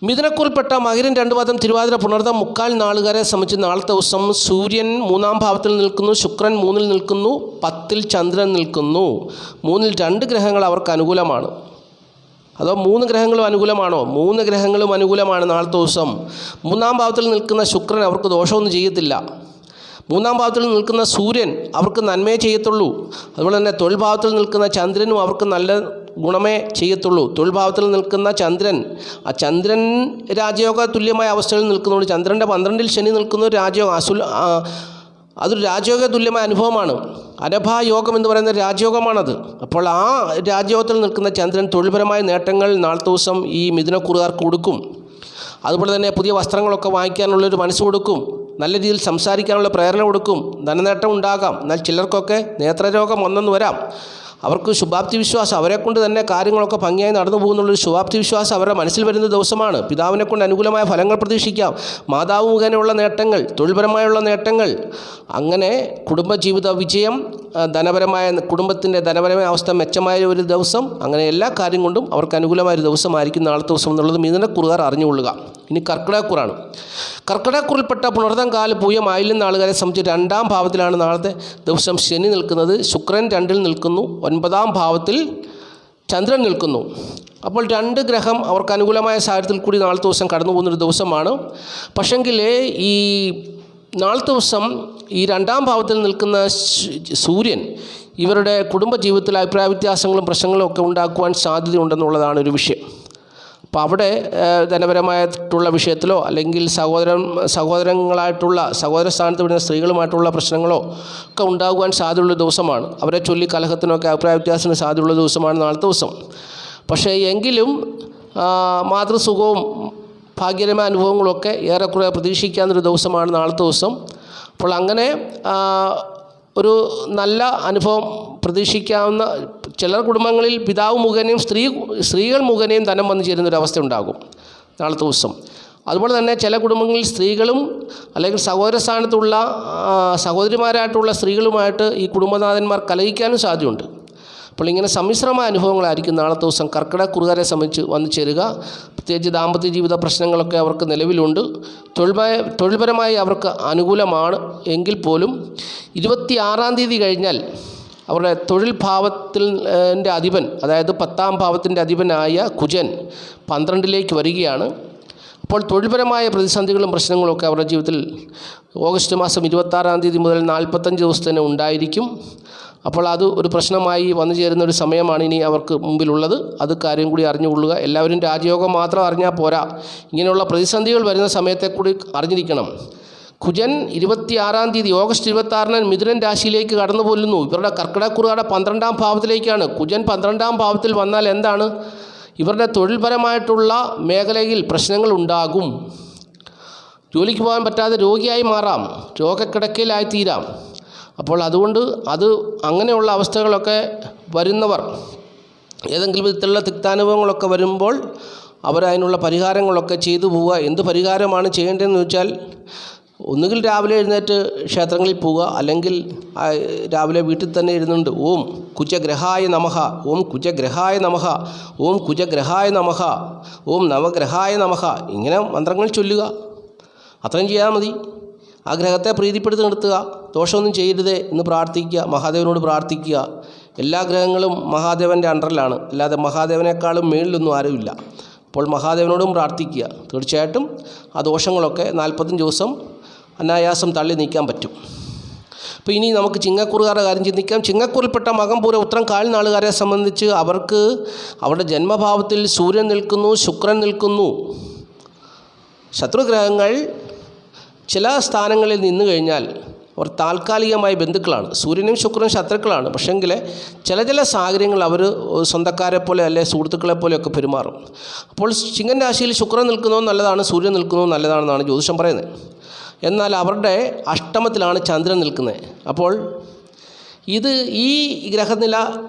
മിഥുനക്കൂറിൽപ്പെട്ട മകരം, 2 പാദം, തിരുവാതിര, പുണർതം, മുക്കാൽ നാളുകാരെ സംബന്ധിച്ച് നാളത്തെ ദിവസം സൂര്യൻ 3-ാം ഭാവത്തിൽ നിൽക്കുന്നു, ശുക്രൻ 3-ൽ നിൽക്കുന്നു, 10-ൽ ചന്ദ്രൻ നിൽക്കുന്നു. 3-ൽ 2 ഗ്രഹങ്ങൾ അവർക്ക് അനുകൂലമാണ്. അതോ 3 ഗ്രഹങ്ങളും അനുകൂലമാണോ? 3 ഗ്രഹങ്ങളും അനുകൂലമാണ് നാളത്തെ ദിവസം. 3-ാം ഭാവത്തിൽ നിൽക്കുന്ന ശുക്രൻ അവർക്ക് ദോഷമൊന്നും ചെയ്യത്തില്ല. 3-ാം ഭാവത്തിൽ നിൽക്കുന്ന സൂര്യൻ അവർക്ക് നന്മയെ ചെയ്യത്തുള്ളൂ. അതുപോലെ തന്നെ തൊഴിൽ ഭാവത്തിൽ നിൽക്കുന്ന ചന്ദ്രനും അവർക്ക് നല്ല ഗുണമേ ചെയ്യത്തുള്ളൂ. തൊഴിൽ ഭാവത്തിൽ നിൽക്കുന്ന ചന്ദ്രൻ, ആ ചന്ദ്രൻ രാജയോഗ തുല്യമായ അവസ്ഥയിൽ നിൽക്കുന്നുണ്ട്. ചന്ദ്രൻ്റെ 12-ൽ ശനി നിൽക്കുന്ന ഒരു രാജയോഗം, അതൊരു രാജയോഗ തുല്യമായ അനുഭവമാണ്. അനഭായോഗം എന്ന് പറയുന്ന രാജയോഗമാണത്. അപ്പോൾ ആ രാജയോഗത്തിൽ നിൽക്കുന്ന ചന്ദ്രൻ തൊഴിൽപരമായ നേട്ടങ്ങൾ നാളത്തെ ദിവസം ഈ മിഥുനക്കൂറുകാർക്ക് കൊടുക്കും. അതുപോലെ തന്നെ പുതിയ വസ്ത്രങ്ങളൊക്കെ വാങ്ങിക്കാനുള്ളൊരു മനസ്സ് കൊടുക്കും. നല്ല രീതിയിൽ സംസാരിക്കാനുള്ള പ്രേരണ കൊടുക്കും. ധനനേട്ടം ഉണ്ടാകാം. എന്നാൽ ചിലർക്കൊക്കെ നേത്രരോഗം വന്നെന്ന് വരാം. അവർക്ക് ശുഭാപ്തി വിശ്വാസം, അവരെക്കൊണ്ട് തന്നെ കാര്യങ്ങളൊക്കെ ഭംഗിയായി നടന്നു പോകുന്നുള്ളൊരു ശുഭാപ്തി വിശ്വാസം അവരുടെ മനസ്സിൽ വരുന്ന ദിവസമാണ്. പിതാവിനെ കൊണ്ട് അനുകൂലമായ ഫലങ്ങൾ പ്രതീക്ഷിക്കാം. മാതാവ് മുഖേനയുള്ള നേട്ടങ്ങൾ, തൊഴിൽപരമായുള്ള നേട്ടങ്ങൾ, അങ്ങനെ കുടുംബജീവിത വിജയം, ധനപരമായ കുടുംബത്തിൻ്റെ ധനപരമായ അവസ്ഥ മെച്ചമായ ഒരു ദിവസം, അങ്ങനെ എല്ലാ കാര്യം കൊണ്ടും അവർക്ക് അനുകൂലമായൊരു ദിവസമായിരിക്കും നാളത്തെ ദിവസം എന്നുള്ളത് മിഥുനക്കൂറുകാർ അറിഞ്ഞുകൊള്ളുക. ഇനി കർക്കിടകക്കൂറാണ്. കർക്കിടകക്കൂറിൽപ്പെട്ട പുണർതം, കാല്, പൂയം, ആയില്യം നാളുകാരെ സംബന്ധിച്ച് 2-ാം ഭാവത്തിലാണ് നാളത്തെ ദിവസം ശനി നിൽക്കുന്നത്. ശുക്രൻ 2-ൽ നിൽക്കുന്നു, 9-ാം ഭാവത്തിൽ ചന്ദ്രൻ നിൽക്കുന്നു. അപ്പോൾ 2 ഗ്രഹം അവർക്ക് അനുകൂലമായ സാഹചര്യത്തിൽ കൂടി നാളത്തെ ദിവസം കടന്നു പോകുന്നൊരു ദിവസമാണ്. പക്ഷെങ്കിൽ ഈ നാളത്തെ ദിവസം ഈ 2-ാം ഭാവത്തിൽ നിൽക്കുന്ന സൂര്യൻ ഇവരുടെ കുടുംബജീവിതത്തിൽ അഭിപ്രായ വ്യത്യാസങ്ങളും പ്രശ്നങ്ങളും ഒക്കെ ഉണ്ടാക്കുവാൻ സാധ്യതയുണ്ടെന്നുള്ളതാണ് ഒരു വിഷയം. അപ്പോൾ അവിടെ ധനപരമായിട്ടുള്ള വിഷയത്തിലോ അല്ലെങ്കിൽ സഹോദരങ്ങളായിട്ടുള്ള സഹോദര സ്ഥാനത്ത് വരുന്ന സ്ത്രീകളുമായിട്ടുള്ള പ്രശ്നങ്ങളോ ഒക്കെ ഉണ്ടാകുവാൻ സാധ്യതയുള്ള ദിവസമാണ്. അവരെ ചൊല്ലി കലഹത്തിനൊക്കെ അഭിപ്രായ വ്യത്യാസത്തിന് സാധ്യതയുള്ള ദിവസമാണ് നാളത്തെ ദിവസം. പക്ഷേ എങ്കിലും മാതൃസുഖവും ഭാഗ്യകരമായ അനുഭവങ്ങളൊക്കെ ഏറെക്കുറെ പ്രതീക്ഷിക്കാവുന്നൊരു ദിവസമാണ് നാളത്തെ ദിവസം. അപ്പോൾ അങ്ങനെ ഒരു നല്ല അനുഭവം പ്രതീക്ഷിക്കാവുന്ന, ചിലർ കുടുംബങ്ങളിൽ പിതാവ് മുഖേനയും സ്ത്രീകൾ മുഖേനയും ധനം വന്നു ചേരുന്നൊരവസ്ഥ ഉണ്ടാകും നാളത്തെ ദിവസം. അതുപോലെ തന്നെ ചില കുടുംബങ്ങളിൽ സ്ത്രീകളും അല്ലെങ്കിൽ സഹോദര സ്ഥാനത്തുള്ള സഹോദരിമാരായിട്ടുള്ള സ്ത്രീകളുമായിട്ട് ഈ കുടുംബനാഥന്മാർ കലഹിക്കാനും സാധ്യതയുണ്ട്. അപ്പോൾ ഇങ്ങനെ സമ്മിശ്രമായ അനുഭവങ്ങളായിരിക്കും നാളത്തെ ദിവസം കർക്കിടകക്കൂറുകാരെ സംബന്ധിച്ച് വന്നു ചേരുക. പ്രത്യേകിച്ച് ദാമ്പത്യ ജീവിത പ്രശ്നങ്ങളൊക്കെ അവർക്ക് നിലവിലുണ്ട്. തൊഴിൽപരമായി അവർക്ക് അനുകൂലമാണ് എങ്കിൽ പോലും 26-ാം തീയതി കഴിഞ്ഞാൽ അവരുടെ തൊഴിൽ ഭാവത്തിൻ്റെ അധിപൻ, അതായത് 10-ാം ഭാവത്തിൻ്റെ അധിപനായ കുജൻ 12-ലേക്ക് വരികയാണ്. അപ്പോൾ തൊഴിൽപരമായ പ്രതിസന്ധികളും പ്രശ്നങ്ങളുമൊക്കെ അവരുടെ ജീവിതത്തിൽ ഓഗസ്റ്റ് മാസം 26-ാം തീയതി മുതൽ 45 ദിവസത്തിന് ഉണ്ടായിരിക്കും. അപ്പോൾ അത് ഒരു പ്രശ്നമായി വന്നു ചേരുന്ന ഒരു സമയമാണ് ഇനി അവർക്ക് മുമ്പിലുള്ളത്. അത് കാര്യം കൂടി അറിഞ്ഞുകൊള്ളുക. എല്ലാവരും രാജയോഗം മാത്രം അറിഞ്ഞാൽ പോരാ, ഇങ്ങനെയുള്ള പ്രതിസന്ധികൾ വരുന്ന സമയത്തെ കൂടി അറിഞ്ഞിരിക്കണം. കുജൻ 26-ാം തീയതി ഓഗസ്റ്റ് 26-ന് മിഥുനൻ രാശിയിലേക്ക് കടന്നു പോലുന്നു. ഇവരുടെ കർക്കിടകക്കൂറുകാരുടെ 12-ാം ഭാവത്തിലേക്കാണ്. കുജൻ 12-ാം ഭാവത്തിൽ വന്നാൽ എന്താണ്? ഇവരുടെ തൊഴിൽപരമായിട്ടുള്ള മേഖലയിൽ പ്രശ്നങ്ങൾ ഉണ്ടാകും. ജോലിക്ക് പോകാൻ പറ്റാതെ രോഗിയായി മാറാം, രോഗക്കിടക്കയിലായിത്തീരാം. അപ്പോൾ അതുകൊണ്ട് അങ്ങനെയുള്ള അവസ്ഥകളൊക്കെ വരുന്നവർ ഏതെങ്കിലും വിധത്തിലുള്ള തിക്താനുഭവങ്ങളൊക്കെ വരുമ്പോൾ അവരതിനുള്ള പരിഹാരങ്ങളൊക്കെ ചെയ്തു പോവുക. എന്ത് പരിഹാരമാണ് ചെയ്യേണ്ടതെന്ന് വെച്ചാൽ, ഒന്നുകിൽ രാവിലെ എഴുന്നേറ്റ് ക്ഷേത്രങ്ങളിൽ പോവുക, അല്ലെങ്കിൽ രാവിലെ വീട്ടിൽ തന്നെ ഇരുന്നുണ്ട് ഓം കുജഗ്രഹായ നമഃ, ഓം കുജഗ്രഹായ നമഃ, ഓം കുജഗ്രഹായ നമഃ, ഓം നവഗ്രഹായ നമഃ, ഇങ്ങനെ മന്ത്രങ്ങൾ ചൊല്ലുക. അത്രയും ചെയ്താൽ മതി. ആ ഗ്രഹത്തെ പ്രീതിപ്പെടുത്തി നിർത്തുക. ദോഷമൊന്നും ചെയ്യരുതേ എന്ന് പ്രാർത്ഥിക്കുക, മഹാദേവനോട് പ്രാർത്ഥിക്കുക. എല്ലാ ഗ്രഹങ്ങളും മഹാദേവൻ്റെ അണ്ടറിലാണ്, അല്ലാതെ മഹാദേവനേക്കാളും മേളിലൊന്നും ആരുമില്ല. അപ്പോൾ മഹാദേവനോടും പ്രാർത്ഥിക്കുക. തീർച്ചയായിട്ടും ആ ദോഷങ്ങളൊക്കെ 45 ദിവസം അനായാസം തള്ളി നീക്കാൻ പറ്റും. അപ്പോൾ ഇനി നമുക്ക് ചിങ്ങക്കൂറുകാരുടെ കാര്യം ചിന്തിക്കാം. ചിങ്ങക്കൂറിൽപ്പെട്ട മകം പൂരം ഉത്രം കാൽ നാളുകാരെ സംബന്ധിച്ച് അവർക്ക് അവരുടെ ജന്മഭാവത്തിൽ സൂര്യൻ നിൽക്കുന്നു, ശുക്രൻ നിൽക്കുന്നു. ശത്രുഗ്രഹങ്ങൾ ചില സ്ഥാനങ്ങളിൽ നിന്ന് കഴിഞ്ഞാൽ അവർ താൽക്കാലികമായ ബന്ധുക്കളാണ്. സൂര്യനും ശുക്രനും ശത്രുക്കളാണ്. പക്ഷേങ്കിൽ ചില സാഹചര്യങ്ങൾ അവർ സ്വന്തക്കാരെ പോലെ അല്ലെ സുഹൃത്തുക്കളെ പോലെയൊക്കെ പെരുമാറും. അപ്പോൾ ചിങ്ങൻ രാശിയിൽ ശുക്രൻ നിൽക്കുന്നതും നല്ലതാണ്, സൂര്യൻ നിൽക്കുന്നതും നല്ലതാണെന്നാണ് ജ്യോതിഷം പറയുന്നത്. എന്നാൽ അവരുടെ അഷ്ടമത്തിലാണ് ചന്ദ്രൻ നിൽക്കുന്നത്. അപ്പോൾ ഈ ഗ്രഹനില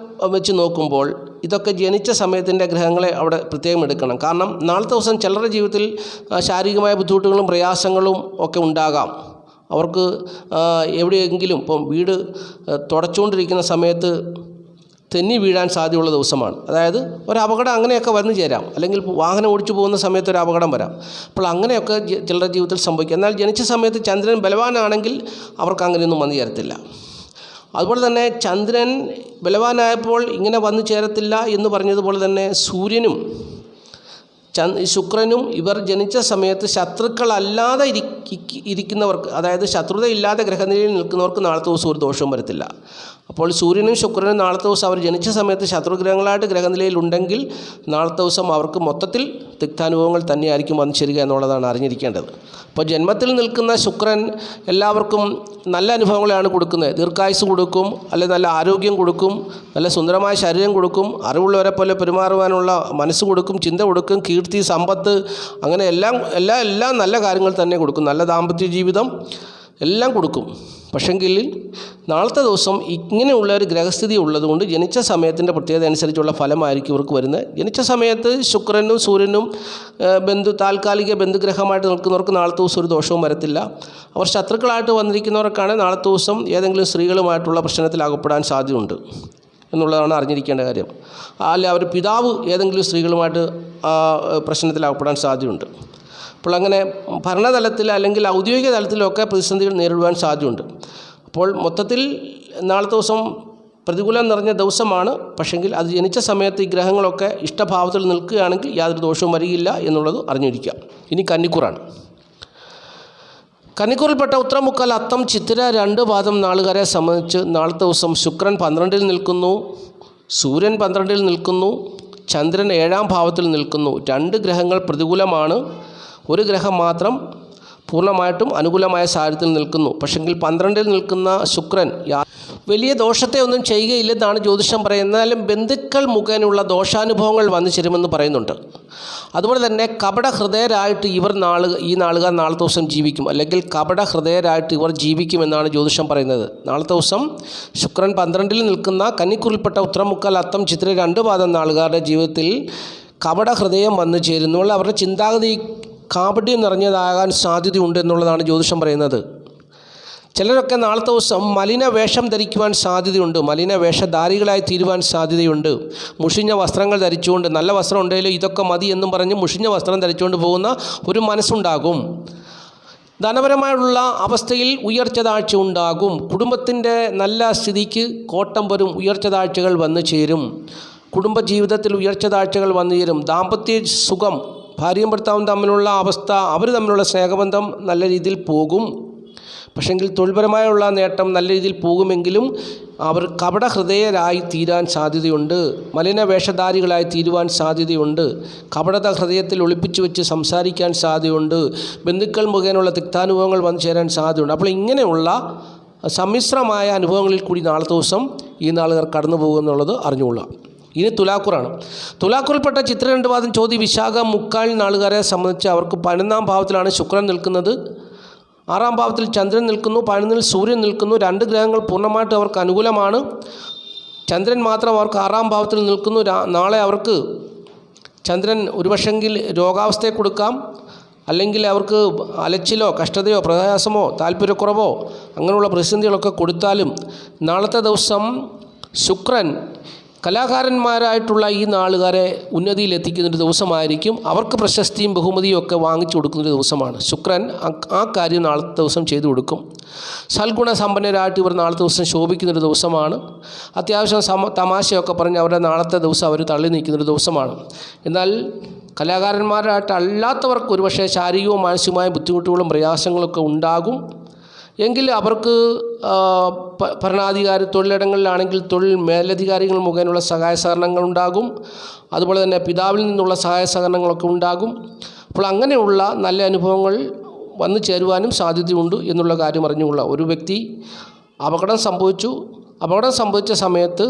വെച്ച് നോക്കുമ്പോൾ ഇതൊക്കെ ജനിച്ച സമയത്തിൻ്റെ ഗ്രഹങ്ങളെ അവിടെ പ്രത്യേകം എടുക്കണം. കാരണം നാളത്തെ ദിവസം ചിലരുടെ ജീവിതത്തിൽ ശാരീരികമായ ബുദ്ധിമുട്ടുകളും പ്രയാസങ്ങളും ഒക്കെ ഉണ്ടാകാം. അവർക്ക് എവിടെയെങ്കിലും ഇപ്പം വീട് തുടച്ചുകൊണ്ടിരിക്കുന്ന സമയത്ത് തെന്നി വീഴാൻ സാധ്യതയുള്ള ദിവസമാണ്. അതായത് ഒരു അപകടം അങ്ങനെയൊക്കെ വന്നു ചേരാം. അല്ലെങ്കിൽ വാഹനം ഓടിച്ചു പോകുന്ന സമയത്ത് ഒരു അപകടം വരാം. അപ്പോൾ അങ്ങനെയൊക്കെ ചിലരുടെ ജീവിതത്തിൽ സംഭവിക്കും. എന്നാൽ ജനിച്ച സമയത്ത് ചന്ദ്രൻ ബലവാനാണെങ്കിൽ അവർക്ക് അങ്ങനെയൊന്നും വന്നു ചേരത്തില്ല. അതുപോലെ തന്നെ ചന്ദ്രൻ ബലവാനായപ്പോൾ ഇങ്ങനെ വന്നു ചേരത്തില്ല എന്ന് പറഞ്ഞതുപോലെ തന്നെ സൂര്യനും ശുക്രനും ഇവർ ജനിച്ച സമയത്ത് ശത്രുക്കളല്ലാതെ ഇരിക്കുന്നവർക്ക്, അതായത് ശത്രുതയില്ലാതെ ഗ്രഹനിലയിൽ നിൽക്കുന്നവർക്ക് നാളത്തെ ദിവസം ഒരു ദോഷവും വരത്തില്ല. അപ്പോൾ സൂര്യനും ശുക്രനും നാളത്തെ ദിവസം അവർ ജനിച്ച സമയത്ത് ശത്രുഗ്രഹങ്ങളായിട്ട് ഗ്രഹനിലയിലുണ്ടെങ്കിൽ നാളത്തെ ദിവസം അവർക്ക് മൊത്തത്തിൽ തിക്താനുഭവങ്ങൾ തന്നെയായിരിക്കും വന്നു ചേരുക എന്നുള്ളതാണ് അറിഞ്ഞിരിക്കേണ്ടത്. അപ്പോൾ ജന്മത്തിൽ നിൽക്കുന്ന ശുക്രൻ എല്ലാവർക്കും നല്ല അനുഭവങ്ങളാണ് കൊടുക്കുന്നത്. ദീർഘായുസ് കൊടുക്കും, അല്ലെങ്കിൽ നല്ല ആരോഗ്യം കൊടുക്കും, നല്ല സുന്ദരമായ ശരീരം കൊടുക്കും, അറിവുള്ളവരെ പോലെ പെരുമാറുവാനുള്ള മനസ്സ് കൊടുക്കും, ചിന്ത കൊടുക്കും, കീർത്തി, സമ്പത്ത്, അങ്ങനെ എല്ലാം നല്ല കാര്യങ്ങൾ തന്നെ കൊടുക്കും. നല്ല ദാമ്പത്യ ജീവിതം എല്ലാം കൊടുക്കും. പക്ഷെങ്കിൽ നാളത്തെ ദിവസം ഇങ്ങനെയുള്ള ഒരു ഗ്രഹസ്ഥിതി ഉള്ളതുകൊണ്ട് ജനിച്ച സമയത്തിൻ്റെ പ്രത്യേകത അനുസരിച്ചുള്ള ഫലമായിരിക്കും ഇവർക്ക് വരുന്നത്. ജനിച്ച സമയത്ത് ശുക്രനും സൂര്യനും താൽക്കാലിക ബന്ധുഗ്രഹമായിട്ട് നിൽക്കുന്നവർക്ക് നാളത്തെ ദിവസം ഒരു ദോഷവും വരത്തില്ല. അവർ ശത്രുക്കളായിട്ട് വന്നിരിക്കുന്നവർക്കാണ് നാളത്തെ ദിവസം ഏതെങ്കിലും സ്ത്രീകളുമായിട്ടുള്ള പ്രശ്നത്തിൽ അകപ്പെടാൻ സാധ്യതയുണ്ട് എന്നുള്ളതാണ് അറിഞ്ഞിരിക്കേണ്ട കാര്യം. അല്ല അവർ പിതാവ് ഏതെങ്കിലും സ്ത്രീകളുമായിട്ട് പ്രശ്നത്തിൽ അകപ്പെടാൻ സാധ്യതയുണ്ട്. അപ്പോൾ അങ്ങനെ ഭരണതലത്തിൽ അല്ലെങ്കിൽ ഔദ്യോഗിക തലത്തിലൊക്കെ പ്രതിസന്ധികൾ നേരിടുവാൻ സാധ്യതയുണ്ട്. അപ്പോൾ മൊത്തത്തിൽ നാളത്തെ ദിവസം പ്രതികൂലം നിറഞ്ഞ ദിവസമാണ്. പക്ഷെങ്കിൽ അത് ജനിച്ച സമയത്ത് ഈ ഗ്രഹങ്ങളൊക്കെ ഇഷ്ടഭാവത്തിൽ നിൽക്കുകയാണെങ്കിൽ യാതൊരു ദോഷവും വരികയില്ല എന്നുള്ളത് അറിഞ്ഞിരിക്കുക. ഇനി കന്നിക്കൂറാണ്. കന്നിക്കൂറിൽപ്പെട്ട ഉത്രം, മുക്കാൽ, അത്തം, ചിത്തിര 2 പാദം നാളുകാരെ സംബന്ധിച്ച് നാളത്തെ ദിവസം ശുക്രൻ 12-ൽ നിൽക്കുന്നു, സൂര്യൻ 12-ൽ നിൽക്കുന്നു, ചന്ദ്രൻ 7-ാം ഭാവത്തിൽ നിൽക്കുന്നു. 2 ഗ്രഹങ്ങൾ പ്രതികൂലമാണ്. ഒരു ഗ്രഹം മാത്രം പൂർണ്ണമായിട്ടും അനുകൂലമായ സാഹചര്യത്തിൽ നിൽക്കുന്നു. പക്ഷെങ്കിൽ 12-ൽ നിൽക്കുന്ന ശുക്രൻ വലിയ ദോഷത്തെ ഒന്നും ചെയ്യുകയില്ലെന്നാണ് ജ്യോതിഷം പറയുന്നത്. എന്നാലും ബന്ധുക്കൾ മുഖേനയുള്ള ദോഷാനുഭവങ്ങൾ വന്നു ചേരുമെന്ന് പറയുന്നുണ്ട്. അതുപോലെ തന്നെ കപടഹൃദയരായിട്ട് ഈ നാളുകാർ നാളത്തെ ദിവസം ജീവിക്കും, അല്ലെങ്കിൽ കപടഹൃദയരായിട്ട് ഇവർ ജീവിക്കുമെന്നാണ് ജ്യോതിഷം പറയുന്നത്. നാളത്തെ ദിവസം ശുക്രൻ 12-ൽ നിൽക്കുന്ന കന്നിക്കൂറിൽപ്പെട്ട ഉത്രം, മുക്കാൽ, അത്തം, ചിത്തിര 2 പാദം നാളുകാരുടെ ജീവിതത്തിൽ കപടഹൃദയം വന്നു ചേരുന്നു. അവരുടെ ചിന്താഗതി കാപട്യം നിറഞ്ഞതാകാൻ സാധ്യതയുണ്ട് എന്നുള്ളതാണ് ജ്യോതിഷം പറയുന്നത്. ചിലരൊക്കെ നാളത്തെ ദിവസം മലിന വേഷം ധരിക്കുവാൻ സാധ്യതയുണ്ട്, മലിന വേഷധാരികളായി തീരുവാൻ സാധ്യതയുണ്ട്. മുഷിഞ്ഞ വസ്ത്രങ്ങൾ ധരിച്ചുകൊണ്ട്, നല്ല വസ്ത്രം ഉണ്ടെങ്കിലും ഇതൊക്കെ മതി എന്നും പറഞ്ഞ് മുഷിഞ്ഞ വസ്ത്രം ധരിച്ചുകൊണ്ട് പോകുന്ന ഒരു മനസ്സുണ്ടാകും. ധനപരമായുള്ള അവസ്ഥയിൽ ഉയർച്ച താഴ്ച ഉണ്ടാകും. കുടുംബത്തിൻ്റെ നല്ല സ്ഥിതിക്ക് കോട്ടം വരും, ഉയർച്ച താഴ്ചകൾ വന്നു ചേരും. കുടുംബജീവിതത്തിൽ ഉയർച്ച താഴ്ചകൾ വന്നു ചേരും. ദാമ്പത്യ സുഖം, ഭാര്യയും ഭർത്താവും തമ്മിലുള്ള അവസ്ഥ, അവർ തമ്മിലുള്ള സ്നേഹബന്ധം നല്ല രീതിയിൽ പോകും. പക്ഷെങ്കിൽ തൊഴിൽപരമായുള്ള നേട്ടം നല്ല രീതിയിൽ പോകുമെങ്കിലും അവർ കപടഹൃദയരായി തീരാൻ സാധ്യതയുണ്ട്, മലിന വേഷധാരികളായി തീരുവാൻ സാധ്യതയുണ്ട്, കപടത ഹൃദയത്തിൽ ഒളിപ്പിച്ചു വെച്ച് സംസാരിക്കാൻ സാധ്യതയുണ്ട്, ബന്ധുക്കൾ മുഖേനയുള്ള തിക്താനുഭവങ്ങൾ വന്നു ചേരാൻ സാധ്യതയുണ്ട്. അപ്പോൾ ഇങ്ങനെയുള്ള സമ്മിശ്രമായ അനുഭവങ്ങളിൽ കൂടി നാളത്തെ ദിവസം ഈ നാളുകാർ കടന്നു പോകുമെന്നുള്ളത് അറിഞ്ഞുകൊള്ളാം. ഇനി തുലാക്കൂറാണ്. തുലാക്കൂറിൽപ്പെട്ട ചിത്ര 2 പാദം, ചോതി, വിശാഖം, മുക്കാൽ നാളുകാരെ സംബന്ധിച്ച് അവർക്ക് 11-ാം ഭാവത്തിലാണ് ശുക്രൻ നിൽക്കുന്നത്, 6-ാം ഭാവത്തിൽ ചന്ദ്രൻ നിൽക്കുന്നു, 11-ൽ സൂര്യൻ നിൽക്കുന്നു. 2 ഗ്രഹങ്ങൾ പൂർണ്ണമായിട്ട് അവർക്ക് അനുകൂലമാണ്. ചന്ദ്രൻ മാത്രം അവർക്ക് 6-ാം ഭാവത്തിൽ നിൽക്കുന്നു. നാളെ അവർക്ക് ചന്ദ്രൻ ഒരുപക്ഷെങ്കിൽ രോഗാവസ്ഥയെ കൊടുക്കാം, അല്ലെങ്കിൽ അവർക്ക് അലച്ചിലോ കഷ്ടതയോ പ്രയാസമോ താല്പര്യക്കുറവോ അങ്ങനെയുള്ള പ്രതിസന്ധികളൊക്കെ കൊടുത്താലും നാളത്തെ ദിവസം ശുക്രൻ കലാകാരന്മാരായിട്ടുള്ള ഈ നാളുകാരെ ഉന്നതിയിലെത്തിക്കുന്നൊരു ദിവസമായിരിക്കും. അവർക്ക് പ്രശസ്തിയും ബഹുമതിയും ഒക്കെ വാങ്ങിച്ചു കൊടുക്കുന്നൊരു ദിവസമാണ്. ശുക്രൻ ആ കാര്യം നാളത്തെ ദിവസം ചെയ്തു കൊടുക്കും. സൽഗുണസമ്പന്നരായിട്ട് ഇവർ നാളത്തെ ദിവസം ശോഭിക്കുന്നൊരു ദിവസമാണ്. അത്യാവശ്യം തമാശയൊക്കെ പറഞ്ഞ് അവരുടെ നാളത്തെ ദിവസം അവർ തള്ളി നീക്കുന്നൊരു ദിവസമാണ്. എന്നാൽ കലാകാരന്മാരായിട്ട് അല്ലാത്തവർക്ക് ഒരുപക്ഷെ ശാരീരികവും മാനസികമായ ബുദ്ധിമുട്ടുകളും പ്രയാസങ്ങളൊക്കെ ഉണ്ടാകും. എങ്കിൽ അവർക്ക് ഭരണാധികാരി തൊഴിലിടങ്ങളിലാണെങ്കിൽ തൊഴിൽ മേലധികാരികൾ മുഖേനയുള്ള സഹായ സഹകരണങ്ങൾ ഉണ്ടാകും. അതുപോലെ തന്നെ പിതാവിൽ നിന്നുള്ള സഹായ സഹകരണങ്ങളൊക്കെ ഉണ്ടാകും. അപ്പോൾ അങ്ങനെയുള്ള നല്ല അനുഭവങ്ങൾ വന്നു ചേരുവാനും സാധ്യതയുണ്ട് എന്നുള്ള കാര്യം അറിഞ്ഞുകൊള്ളുക. ഒരു വ്യക്തി അപകടം സംഭവിച്ച സമയത്ത്